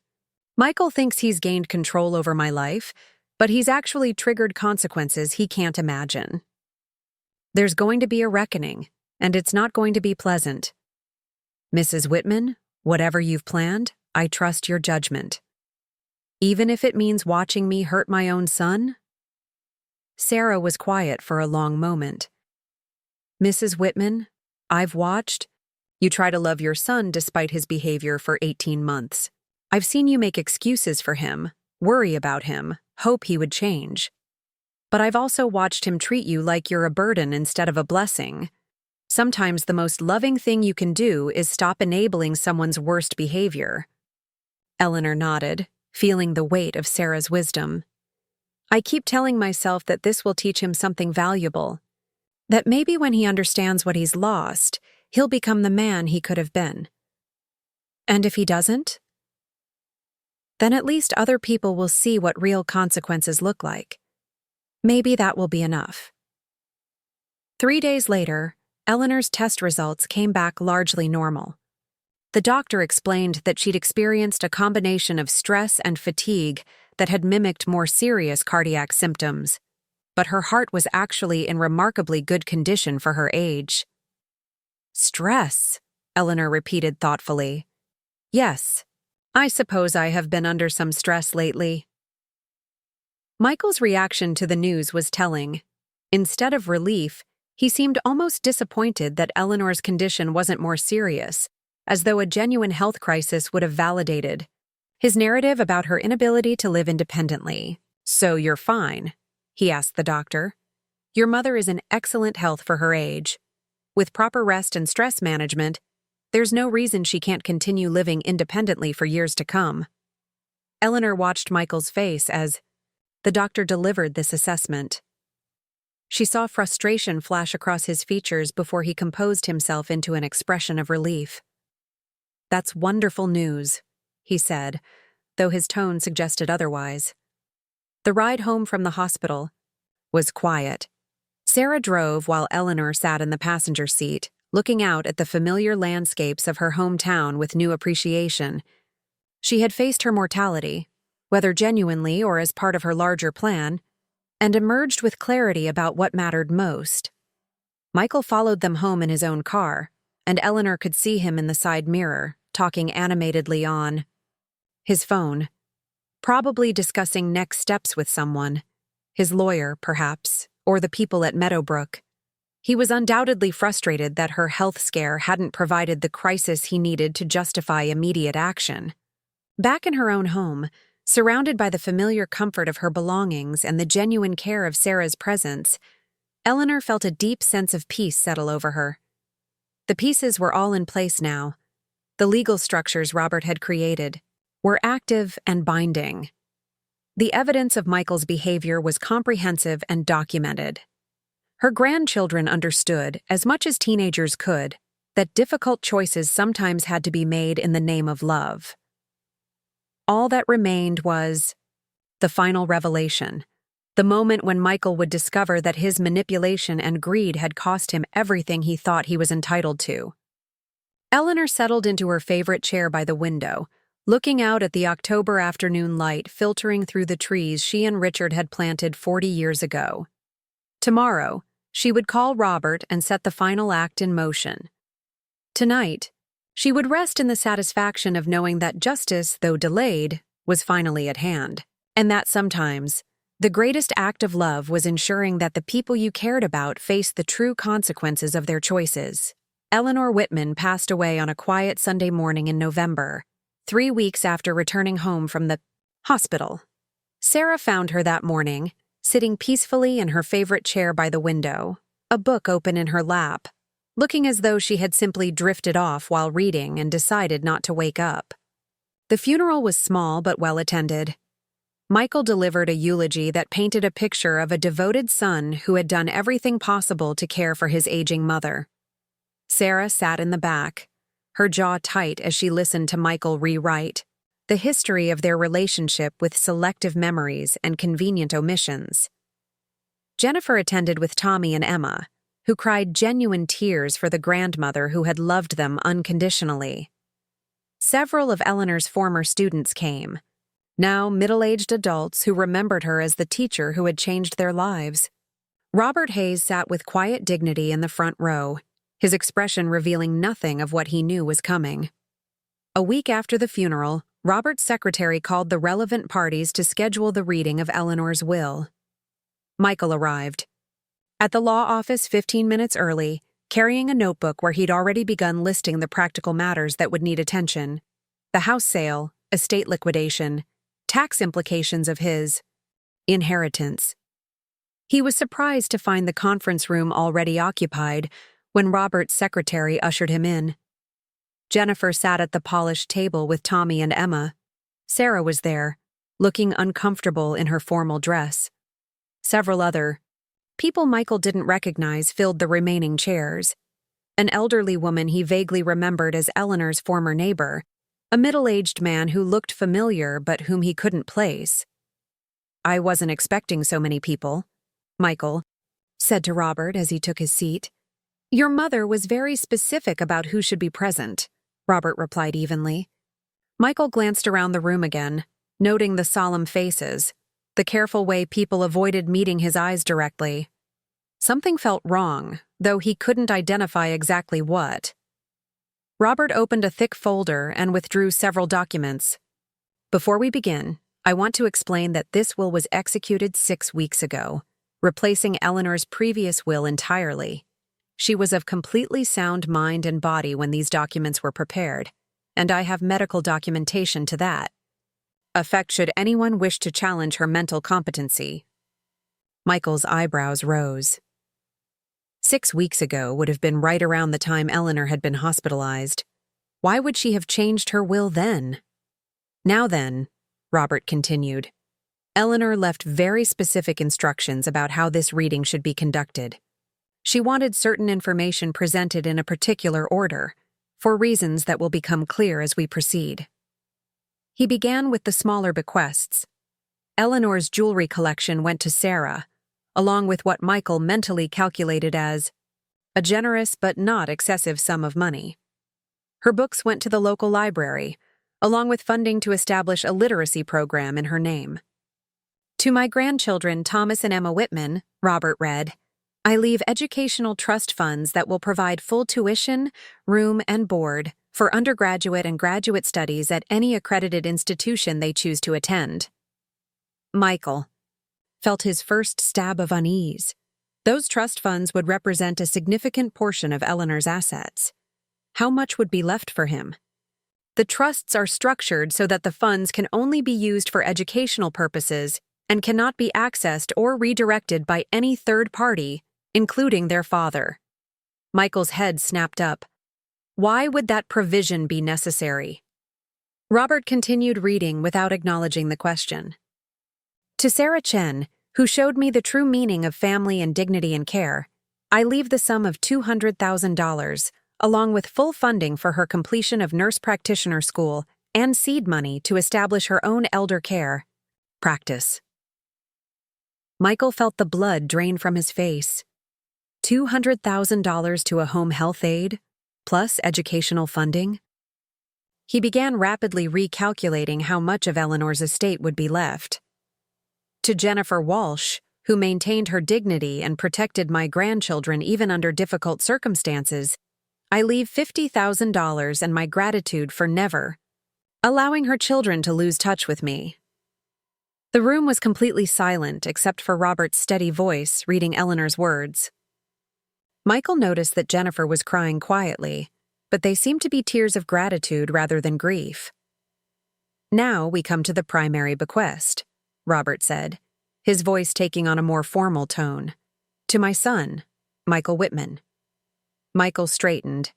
Michael thinks he's gained control over my life, but he's actually triggered consequences he can't imagine. There's going to be a reckoning, and it's not going to be pleasant. Mrs. Whitman, whatever you've planned, I trust your judgment. Even if it means watching me hurt my own son?" Sarah was quiet for a long moment. "Mrs. Whitman, I've watched you try to love your son despite his behavior for 18 months. I've seen you make excuses for him, worry about him, hope he would change. But I've also watched him treat you like you're a burden instead of a blessing. Sometimes the most loving thing you can do is stop enabling someone's worst behavior." Eleanor nodded, feeling the weight of Sarah's wisdom. "I keep telling myself that this will teach him something valuable, that maybe when he understands what he's lost, he'll become the man he could have been. And if he doesn't, then at least other people will see what real consequences look like. Maybe that will be enough." 3 days later, Eleanor's test results came back largely normal. The doctor explained that she'd experienced a combination of stress and fatigue that had mimicked more serious cardiac symptoms, but her heart was actually in remarkably good condition for her age. "Stress," Eleanor repeated thoughtfully. "Yes, I suppose I have been under some stress lately." Michael's reaction to the news was telling. Instead of relief, he seemed almost disappointed that Eleanor's condition wasn't more serious, as though a genuine health crisis would have validated his narrative about her inability to live independently. "So you're fine?" he asked the doctor. "Your mother is in excellent health for her age. With proper rest and stress management, there's no reason she can't continue living independently for years to come." Eleanor watched Michael's face as the doctor delivered this assessment. She saw frustration flash across his features before he composed himself into an expression of relief. "That's wonderful news," he said, though his tone suggested otherwise. The ride home from the hospital was quiet. Sarah drove while Eleanor sat in the passenger seat, looking out at the familiar landscapes of her hometown with new appreciation. She had faced her mortality, whether genuinely or as part of her larger plan, and emerged with clarity about what mattered most. Michael followed them home in his own car, and Eleanor could see him in the side mirror, talking animatedly on his phone, probably discussing next steps with someone, his lawyer, perhaps, or the people at Meadowbrook. He was undoubtedly frustrated that her health scare hadn't provided the crisis he needed to justify immediate action. Back in her own home, surrounded by the familiar comfort of her belongings and the genuine care of Sarah's presence, Eleanor felt a deep sense of peace settle over her. The pieces were all in place now. The legal structures Robert had created were active and binding. The evidence of Michael's behavior was comprehensive and documented. Her grandchildren understood, as much as teenagers could, that difficult choices sometimes had to be made in the name of love. All that remained was the final revelation, the moment when Michael would discover that his manipulation and greed had cost him everything he thought he was entitled to. Eleanor settled into her favorite chair by the window, looking out at the October afternoon light filtering through the trees she and Richard had planted 40 years ago. Tomorrow, she would call Robert and set the final act in motion. Tonight, she would rest in the satisfaction of knowing that justice, though delayed, was finally at hand, and that sometimes, the greatest act of love was ensuring that the people you cared about faced the true consequences of their choices. Eleanor Whitman passed away on a quiet Sunday morning in November, 3 weeks after returning home from the hospital. Sarah found her that morning, sitting peacefully in her favorite chair by the window, a book open in her lap, looking as though she had simply drifted off while reading and decided not to wake up. The funeral was small but well attended. Michael delivered a eulogy that painted a picture of a devoted son who had done everything possible to care for his aging mother. Sarah sat in the back, her jaw tight as she listened to Michael rewrite the history of their relationship with selective memories and convenient omissions. Jennifer attended with Tommy and Emma, who cried genuine tears for the grandmother who had loved them unconditionally. Several of Eleanor's former students came, now middle-aged adults who remembered her as the teacher who had changed their lives. Robert Hayes sat with quiet dignity in the front row, his expression revealing nothing of what he knew was coming. A week after the funeral, Robert's secretary called the relevant parties to schedule the reading of Eleanor's will. Michael arrived. At the law office 15 minutes early, carrying a notebook where he'd already begun listing the practical matters that would need attention: the house sale, estate liquidation, tax implications of his inheritance. He was surprised to find the conference room already occupied when Robert's secretary ushered him in. Jennifer sat at the polished table with Tommy and Emma. Sarah was there, looking uncomfortable in her formal dress. Several other people Michael didn't recognize filled the remaining chairs. An elderly woman he vaguely remembered as Eleanor's former neighbor, a middle-aged man who looked familiar but whom he couldn't place. "I wasn't expecting so many people," Michael said to Robert as he took his seat. "Your mother was very specific about who should be present," Robert replied evenly. Michael glanced around the room again, noting the solemn faces, the careful way people avoided meeting his eyes directly. Something felt wrong, though he couldn't identify exactly what. Robert opened a thick folder and withdrew several documents. "Before we begin, I want to explain that this will was executed 6 weeks ago, replacing Eleanor's previous will entirely. She was of completely sound mind and body when these documents were prepared, and I have medical documentation to that effect should anyone wish to challenge her mental competency." Michael's eyebrows rose. 6 weeks ago would have been right around the time Eleanor had been hospitalized. Why would she have changed her will then? "Now then," Robert continued, "Eleanor left very specific instructions about how this reading should be conducted. She wanted certain information presented in a particular order, for reasons that will become clear as we proceed." He began with the smaller bequests. Eleanor's jewelry collection went to Sarah, along with what Michael mentally calculated as a generous but not excessive sum of money. Her books went to the local library, along with funding to establish a literacy program in her name. "To my grandchildren Thomas and Emma Whitman," Robert read, "I leave educational trust funds that will provide full tuition, room, and board for undergraduate and graduate studies at any accredited institution they choose to attend." Michael felt his first stab of unease. Those trust funds would represent a significant portion of Eleanor's assets. How much would be left for him? The trusts are structured so that the funds can only be used for educational purposes and cannot be accessed or redirected by any third party, including their father. Michael's head snapped up. Why would that provision be necessary? Robert continued reading without acknowledging the question. "To Sarah Chen, who showed me the true meaning of family and dignity and care, I leave the sum of $200,000, along with full funding for her completion of nurse practitioner school and seed money to establish her own elder care practice." Michael felt the blood drain from his face. $200,000 to a home health aide, plus educational funding. He began rapidly recalculating how much of Eleanor's estate would be left. To Jennifer Walsh, who maintained her dignity and protected my grandchildren even under difficult circumstances, I leave $50,000 and my gratitude for never allowing her children to lose touch with me. The room was completely silent except for Robert's steady voice reading Eleanor's words. Michael noticed that Jennifer was crying quietly, but they seemed to be tears of gratitude rather than grief. Now we come to the primary bequest, Robert said, his voice taking on a more formal tone. To my son, Michael Whitman. Michael straightened,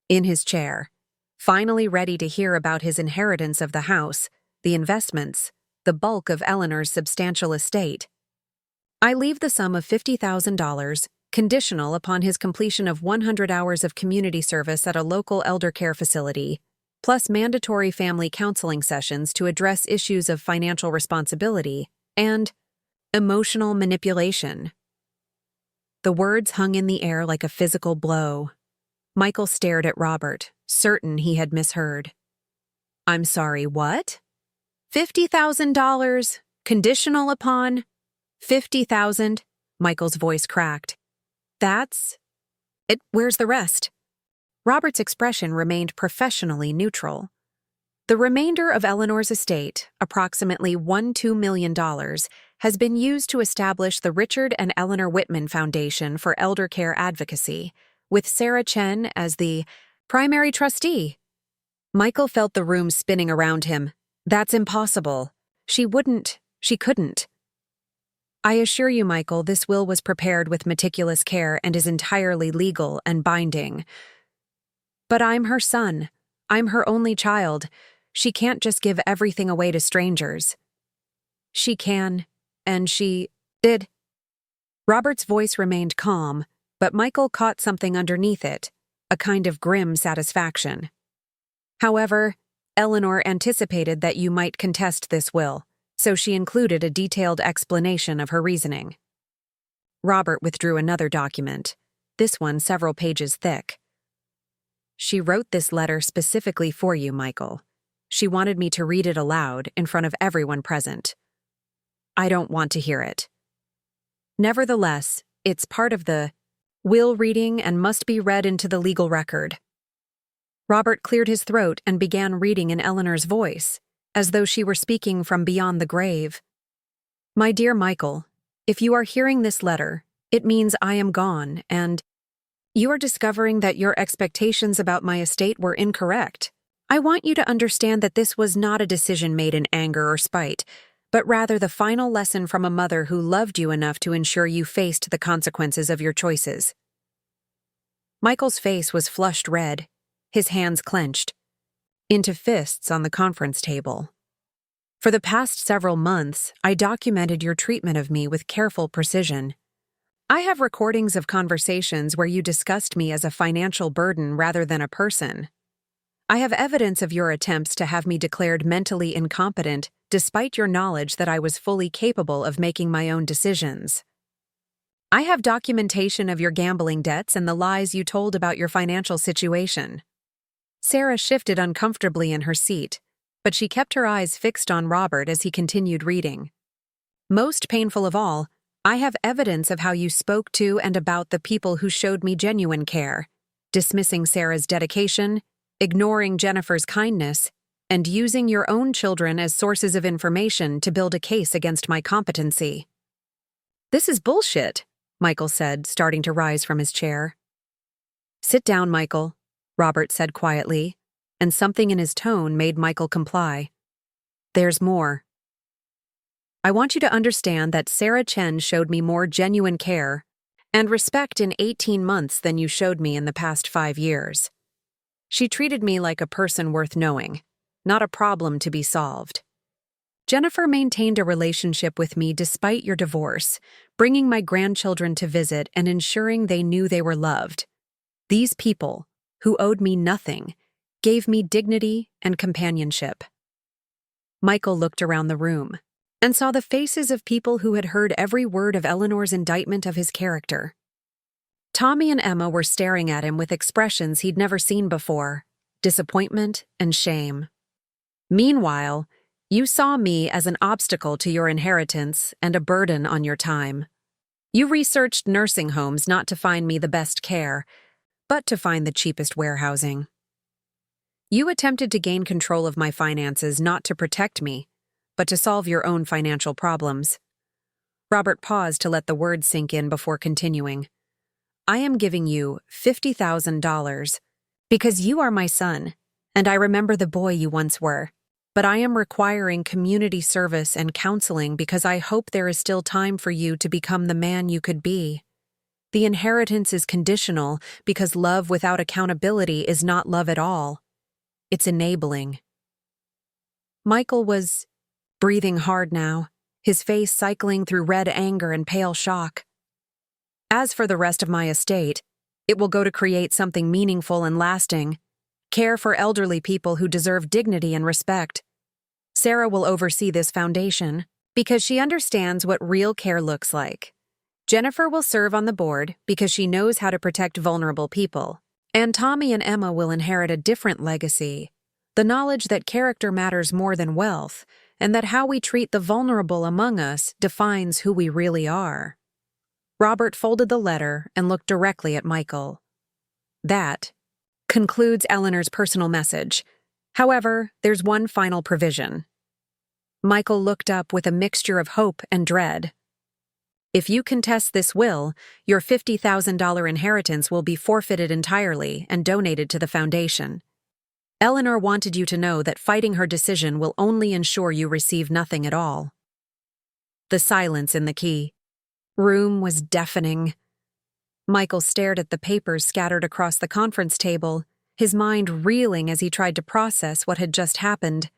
in his chair, finally ready to hear about his inheritance of the house, the investments, the bulk of Eleanor's substantial estate. I leave the sum of $50,000, conditional upon his completion of 100 hours of community service at a local elder care facility, plus mandatory family counseling sessions to address issues of financial responsibility and emotional manipulation. The words hung in the air like a physical blow. Michael stared at Robert, certain he had misheard. I'm sorry, what? $50,000, conditional upon $50,000, Michael's voice cracked. That's it. Where's the rest? Robert's expression remained professionally neutral. The remainder of Eleanor's estate, approximately $2 million, has been used to establish the Richard and Eleanor Whitman Foundation for Elder Care Advocacy, with Sarah Chen as the primary trustee. Michael felt the room spinning around him. That's impossible. She couldn't. I assure you, Michael, this will was prepared with meticulous care and is entirely legal and binding. But I'm her son. I'm her only child. She can't just give everything away to strangers. She can, and she did. Robert's voice remained calm, but Michael caught something underneath it, a kind of grim satisfaction. However, Eleanor anticipated that you might contest this will, so she included a detailed explanation of her reasoning. Robert withdrew another document, this one several pages thick. She wrote this letter specifically for you, Michael. She wanted me to read it aloud in front of everyone present. I don't want to hear it. Nevertheless, it's part of the will reading and must be read into the legal record. Robert cleared his throat and began reading in Eleanor's voice, as though she were speaking from beyond the grave. My dear Michael, if you are hearing this letter, it means I am gone, and you are discovering that your expectations about my estate were incorrect. I want you to understand that this was not a decision made in anger or spite, but rather the final lesson from a mother who loved you enough to ensure you faced the consequences of your choices. Michael's face was flushed red, his hands clenched into fists on the conference table. For the past several months, I documented your treatment of me with careful precision. I have recordings of conversations where you discussed me as a financial burden rather than a person. I have evidence of your attempts to have me declared mentally incompetent despite your knowledge that I was fully capable of making my own decisions. I have documentation of your gambling debts and the lies you told about your financial situation. Sarah shifted uncomfortably in her seat, but she kept her eyes fixed on Robert as he continued reading. Most painful of all, I have evidence of how you spoke to and about the people who showed me genuine care, dismissing Sarah's dedication, ignoring Jennifer's kindness, and using your own children as sources of information to build a case against my competency. This is bullshit, Michael said, starting to rise from his chair. Sit down, Michael, Robert said quietly, and something in his tone made Michael comply. There's more. I want you to understand that Sarah Chen showed me more genuine care and respect in 18 months than you showed me in the past 5 years. She treated me like a person worth knowing, not a problem to be solved. Jennifer maintained a relationship with me despite your divorce, bringing my grandchildren to visit and ensuring they knew they were loved. These people, who owed me nothing, gave me dignity and companionship. Michael looked around the room and saw the faces of people who had heard every word of Eleanor's indictment of his character. Tommy and Emma were staring at him with expressions he'd never seen before, disappointment and shame. Meanwhile, you saw me as an obstacle to your inheritance and a burden on your time. You researched nursing homes not to find me the best care, but to find the cheapest warehousing. You attempted to gain control of my finances not to protect me, but to solve your own financial problems. Robert paused to let the words sink in before continuing. I am giving you $50,000 because you are my son, and I remember the boy you once were. But I am requiring community service and counseling because I hope there is still time for you to become the man you could be. The inheritance is conditional because love without accountability is not love at all. It's enabling. Michael was breathing hard now, his face cycling through red anger and pale shock. As for the rest of my estate, it will go to create something meaningful and lasting. Care for elderly people who deserve dignity and respect. Sarah will oversee this foundation because she understands what real care looks like. Jennifer will serve on the board because she knows how to protect vulnerable people. And Tommy and Emma will inherit a different legacy, the knowledge that character matters more than wealth, and that how we treat the vulnerable among us defines who we really are. Robert folded the letter and looked directly at Michael. That concludes Eleanor's personal message. However, there's one final provision. Michael looked up with a mixture of hope and dread. If you contest this will, your $50,000 inheritance will be forfeited entirely and donated to the foundation. Eleanor wanted you to know that fighting her decision will only ensure you receive nothing at all. The silence in the key room was deafening. Michael stared at the papers scattered across the conference table, his mind reeling as he tried to process what had just happened.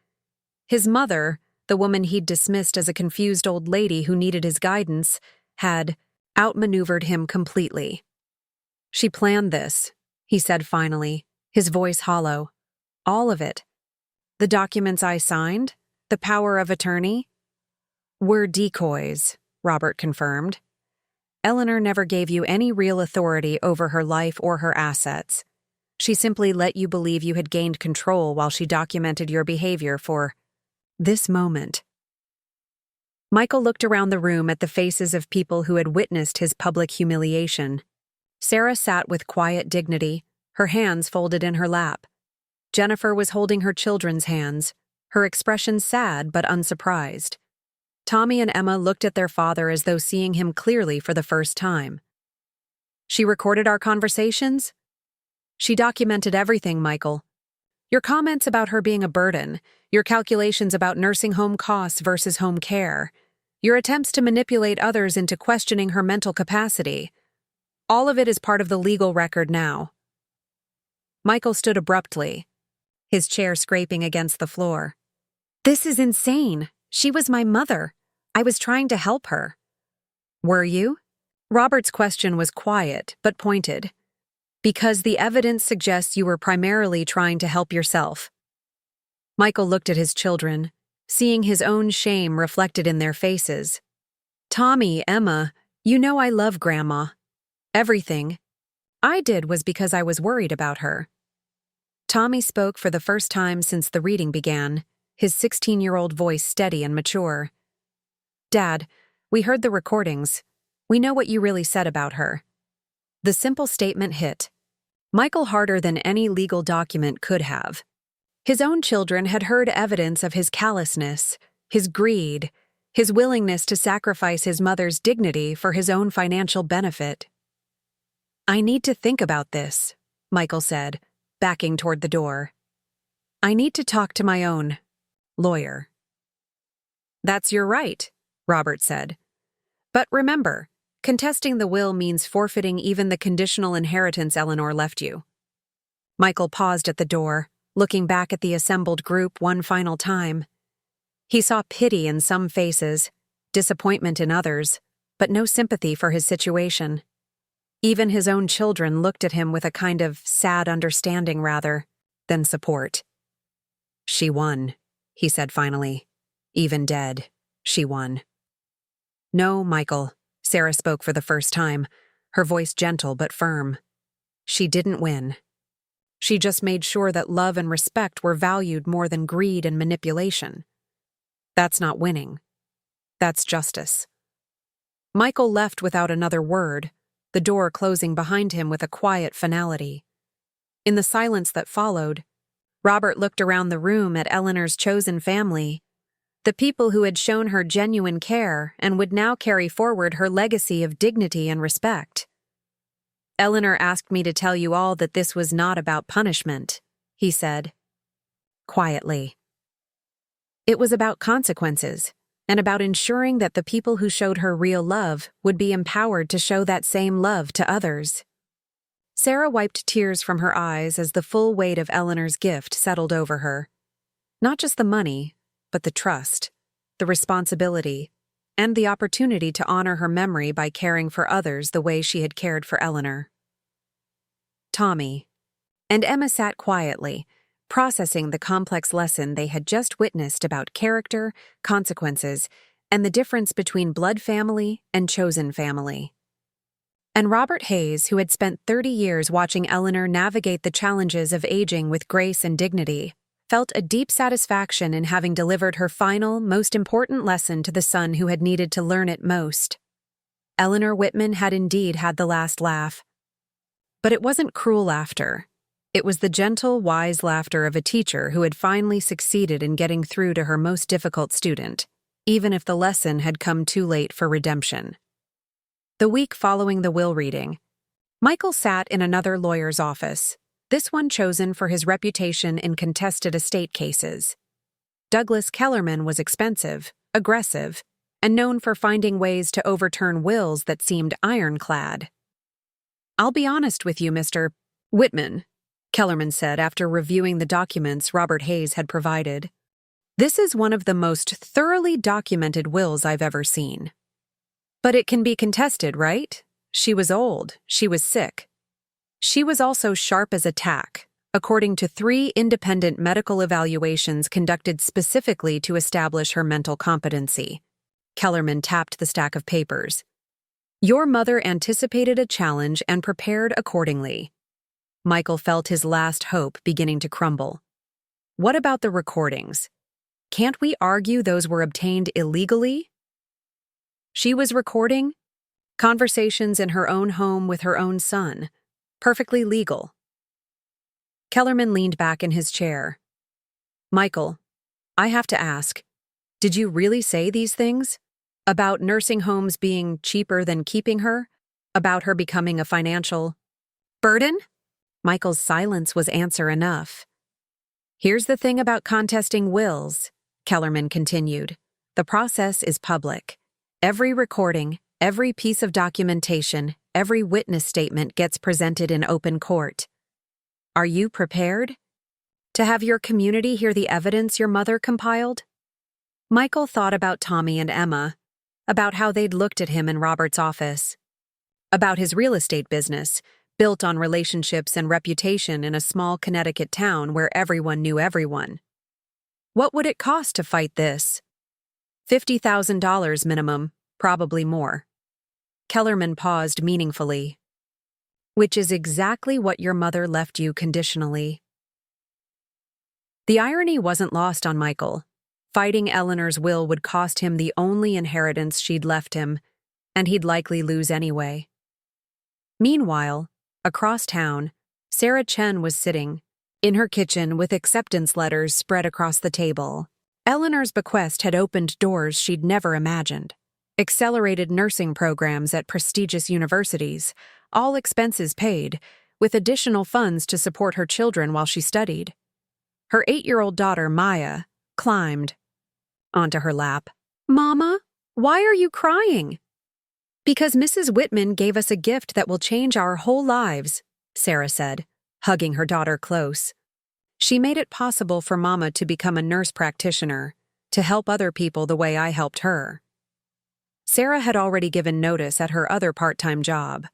His mother, the woman he'd dismissed as a confused old lady who needed his guidance, had outmaneuvered him completely. She planned this, he said finally, his voice hollow. All of it. The documents I signed, the power of attorney, were decoys, Robert confirmed. Eleanor never gave you any real authority over her life or her assets. She simply let you believe you had gained control while she documented your behavior for this moment. Michael looked around the room at the faces of people who had witnessed his public humiliation. Sarah sat with quiet dignity, her hands folded in her lap. Jennifer was holding her children's hands, her expression sad but unsurprised. Tommy and Emma looked at their father as though seeing him clearly for the first time. She recorded our conversations? She documented everything, Michael. Your comments about her being a burden, your calculations about nursing home costs versus home care, your attempts to manipulate others into questioning her mental capacity. All of it is part of the legal record now. Michael stood abruptly, his chair scraping against the floor. This is insane. She was my mother. I was trying to help her. Were you? Robert's question was quiet, but pointed. Because the evidence suggests you were primarily trying to help yourself. Michael looked at his children, seeing his own shame reflected in their faces. Tommy, Emma, you know I love Grandma. Everything I did was because I was worried about her. Tommy spoke for the first time since the reading began, his 16-year-old voice steady and mature. Dad, we heard the recordings. We know what you really said about her. The simple statement hit Michael harder than any legal document could have. His own children had heard evidence of his callousness, his greed, his willingness to sacrifice his mother's dignity for his own financial benefit. I need to think about this, Michael said, backing toward the door. I need to talk to my own lawyer. That's your right, Robert said. But remember, contesting the will means forfeiting even the conditional inheritance Eleanor left you. Michael paused at the door, looking back at the assembled group one final time. He saw pity in some faces, disappointment in others, but no sympathy for his situation. Even his own children looked at him with a kind of sad understanding rather than support. She won, he said finally. Even dead, she won. No, Michael, Sarah spoke for the first time. her voice gentle but firm. She didn't win. She just made sure that love and respect were valued more than greed and manipulation. That's not winning. That's justice. Michael left without another word, the door closing behind him with a quiet finality. In the silence that followed, Robert looked around the room at Eleanor's chosen family, the people who had shown her genuine care and would now carry forward her legacy of dignity and respect. "Eleanor asked me to tell you all that this was not about punishment," he said, quietly. "It was about consequences, and about ensuring that the people who showed her real love would be empowered to show that same love to others." Sarah wiped tears from her eyes as the full weight of Eleanor's gift settled over her. Not just the money, but the trust, the responsibility, and the opportunity to honor her memory by caring for others the way she had cared for Eleanor. Tommy and Emma sat quietly, processing the complex lesson they had just witnessed about character, consequences, and the difference between blood family and chosen family. And Robert Hayes, who had spent 30 years watching Eleanor navigate the challenges of aging with grace and dignity, felt a deep satisfaction in having delivered her final, most important lesson to the son who had needed to learn it most. Eleanor Whitman had indeed had the last laugh. But it wasn't cruel laughter. It was the gentle, wise laughter of a teacher who had finally succeeded in getting through to her most difficult student, even if the lesson had come too late for redemption. The week following the will reading, Michael sat in another lawyer's office, this one chosen for his reputation in contested estate cases. Douglas Kellerman was expensive, aggressive, and known for finding ways to overturn wills that seemed ironclad. "I'll be honest with you, Mr. Whitman," Kellerman said after reviewing the documents Robert Hayes had provided. "This is one of the most thoroughly documented wills I've ever seen. But it can be contested, right? She was old, she was sick. She was also sharp as a tack, according to 3 independent medical evaluations conducted specifically to establish her mental competency." Kellerman tapped the stack of papers. "Your mother anticipated a challenge and prepared accordingly." Michael felt his last hope beginning to crumble. "What about the recordings? Can't we argue those were obtained illegally?" She was recording conversations in her own home with her own son, perfectly legal. Kellerman leaned back in his chair. "Michael, I have to ask, did you really say these things? About nursing homes being cheaper than keeping her? About her becoming a financial burden?" Michael's silence was answer enough. "Here's the thing about contesting wills," Kellerman continued. "The process is public. Every recording, every piece of documentation, every witness statement gets presented in open court. Are you prepared to have your community hear the evidence your mother compiled?" Michael thought about Tommy and Emma, about how they'd looked at him in Robert's office, about his real estate business, built on relationships and reputation in a small Connecticut town where everyone knew everyone. What would it cost to fight this? $50,000 minimum, probably more. Kellerman paused meaningfully. "Which is exactly what your mother left you conditionally." The irony wasn't lost on Michael. Fighting Eleanor's will would cost him the only inheritance she'd left him, and he'd likely lose anyway. Meanwhile, across town, Sarah Chen was sitting in her kitchen with acceptance letters spread across the table. Eleanor's bequest had opened doors she'd never imagined. Accelerated nursing programs at prestigious universities, all expenses paid, with additional funds to support her children while she studied. Her 8-year-old daughter, Maya, climbed onto her lap. "Mama, why are you crying?" "Because Mrs. Whitman gave us a gift that will change our whole lives," Sarah said, hugging her daughter close. "She made it possible for Mama to become a nurse practitioner, to help other people the way I helped her." Sarah had already given notice at her other part-time job.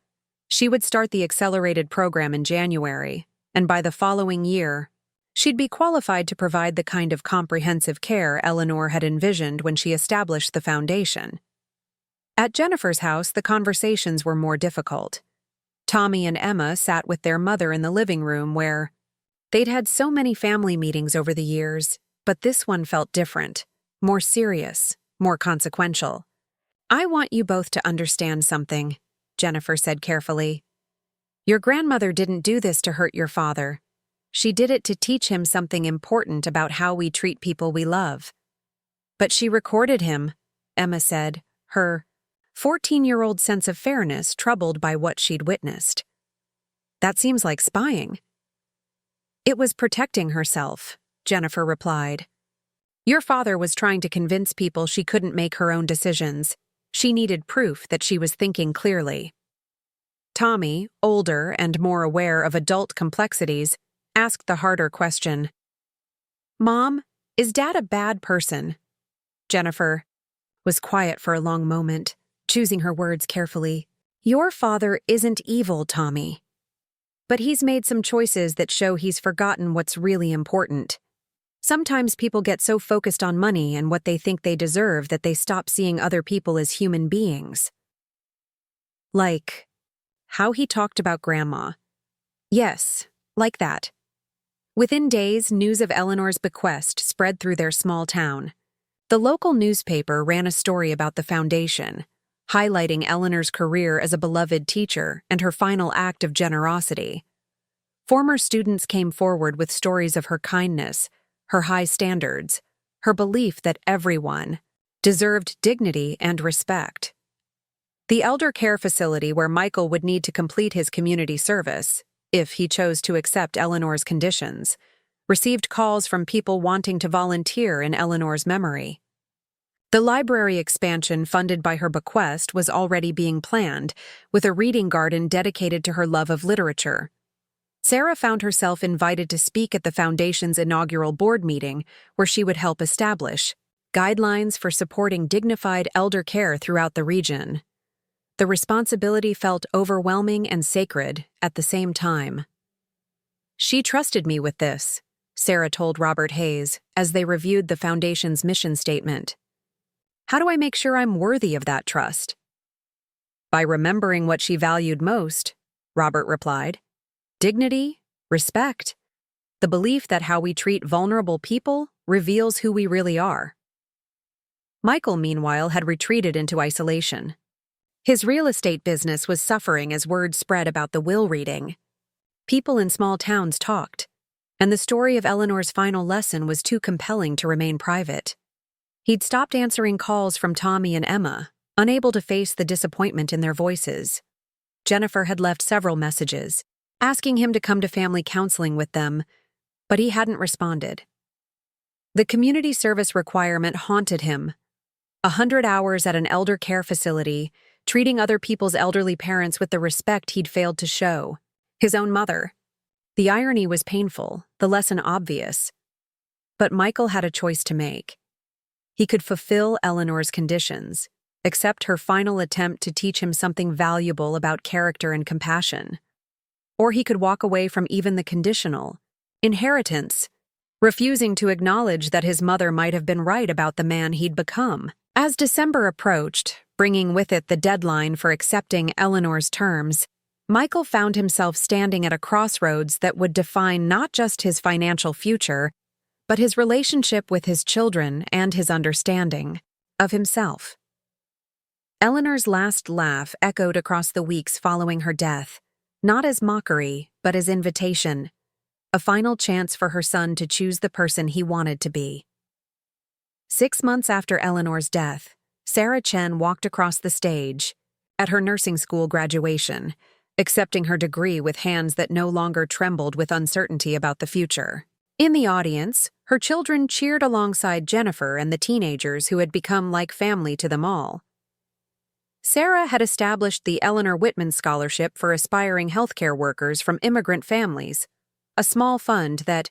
She would start the accelerated program in January, and by the following year, she'd be qualified to provide the kind of comprehensive care Eleanor had envisioned when she established the foundation. At Jennifer's house, the conversations were more difficult. Tommy and Emma sat with their mother in the living room where they'd had so many family meetings over the years, but this one felt different, more serious, more consequential. "I want you both to understand something," Jennifer said carefully. "Your grandmother didn't do this to hurt your father. She did it to teach him something important about how we treat people we love." "But she recorded him," Emma said, her 14-year-old sense of fairness troubled by what she'd witnessed. "That seems like spying." "It was protecting herself," Jennifer replied. "Your father was trying to convince people she couldn't make her own decisions. She needed proof that she was thinking clearly." Tommy, older and more aware of adult complexities, asked the harder question. "Mom, is Dad a bad person?" Jennifer was quiet for a long moment, choosing her words carefully. "Your father isn't evil, Tommy. But he's made some choices that show he's forgotten what's really important. Sometimes people get so focused on money and what they think they deserve that they stop seeing other people as human beings." "Like how he talked about Grandma." "Yes, like that." Within days, news of Eleanor's bequest spread through their small town. The local newspaper ran a story about the foundation, highlighting Eleanor's career as a beloved teacher and her final act of generosity. Former students came forward with stories of her kindness, her high standards, her belief that everyone deserved dignity and respect. The elder care facility where Michael would need to complete his community service, if he chose to accept Eleanor's conditions, received calls from people wanting to volunteer in Eleanor's memory. The library expansion funded by her bequest was already being planned, with a reading garden dedicated to her love of literature. Sarah found herself invited to speak at the foundation's inaugural board meeting, where she would help establish guidelines for supporting dignified elder care throughout the region. The responsibility felt overwhelming and sacred at the same time. "She trusted me with this," Sarah told Robert Hayes as they reviewed the foundation's mission statement. "How do I make sure I'm worthy of that trust?" "By remembering what she valued most," Robert replied. "Dignity, respect, the belief that how we treat vulnerable people reveals who we really are." Michael, meanwhile, had retreated into isolation. His real estate business was suffering as word spread about the will reading. People in small towns talked, and the story of Eleanor's final lesson was too compelling to remain private. He'd stopped answering calls from Tommy and Emma, unable to face the disappointment in their voices. Jennifer had left several messages, asking him to come to family counseling with them, but he hadn't responded. The community service requirement haunted him. 100 hours at an elder care facility, treating other people's elderly parents with the respect he'd failed to show. His own mother. The irony was painful, the lesson obvious. But Michael had a choice to make. He could fulfill Eleanor's conditions, accept her final attempt to teach him something valuable about character and compassion. Or he could walk away from even the conditional inheritance, refusing to acknowledge that his mother might have been right about the man he'd become. As December approached, bringing with it the deadline for accepting Eleanor's terms, Michael found himself standing at a crossroads that would define not just his financial future, but his relationship with his children and his understanding of himself. Eleanor's last laugh echoed across the weeks following her death, not as mockery, but as invitation, a final chance for her son to choose the person he wanted to be. 6 months after Eleanor's death, Sarah Chen walked across the stage at her nursing school graduation, accepting her degree with hands that no longer trembled with uncertainty about the future. In the audience, her children cheered alongside Jennifer and the teenagers who had become like family to them all. Sarah had established the Eleanor Whitman Scholarship for aspiring healthcare workers from immigrant families, a small fund that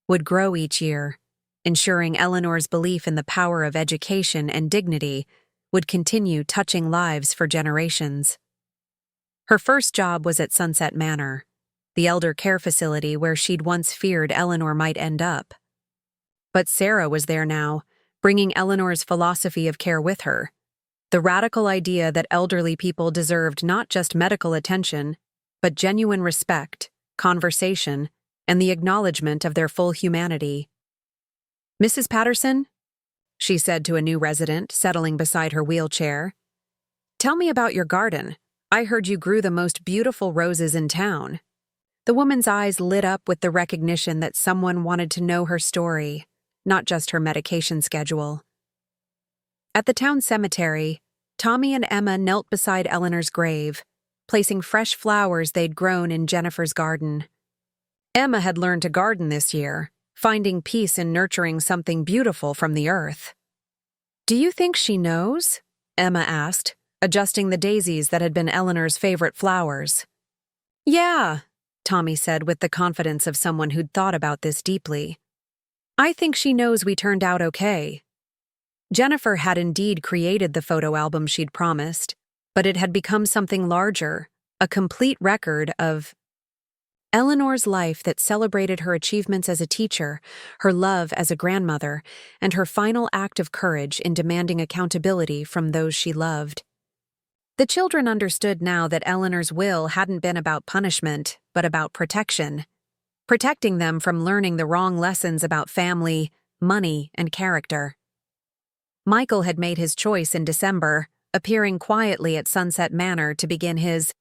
would grow each year, ensuring Eleanor's belief in the power of education and dignity would continue touching lives for generations. Her first job was at Sunset Manor, the elder care facility where she'd once feared Eleanor might end up. But Sarah was there now, bringing Eleanor's philosophy of care with her, the radical idea that elderly people deserved not just medical attention, but genuine respect, conversation, and the acknowledgement of their full humanity. "Mrs. Patterson," she said to a new resident, settling beside her wheelchair, "tell me about your garden. I heard you grew the most beautiful roses in town." The woman's eyes lit up with the recognition that someone wanted to know her story, not just her medication schedule. At the town cemetery, Tommy and Emma knelt beside Eleanor's grave, placing fresh flowers they'd grown in Jennifer's garden. Emma had learned to garden this year, finding peace in nurturing something beautiful from the earth. "Do you think she knows?" Emma asked, adjusting the daisies that had been Eleanor's favorite flowers. "Yeah," Tommy said with the confidence of someone who'd thought about this deeply. "I think she knows we turned out okay." Jennifer had indeed created the photo album she'd promised, but it had become something larger, a complete record of Eleanor's life that celebrated her achievements as a teacher, her love as a grandmother, and her final act of courage in demanding accountability from those she loved. The children understood now that Eleanor's will hadn't been about punishment, but about protection, protecting them from learning the wrong lessons about family, money, and character. Michael had made his choice in December, appearing quietly at Sunset Manor to begin his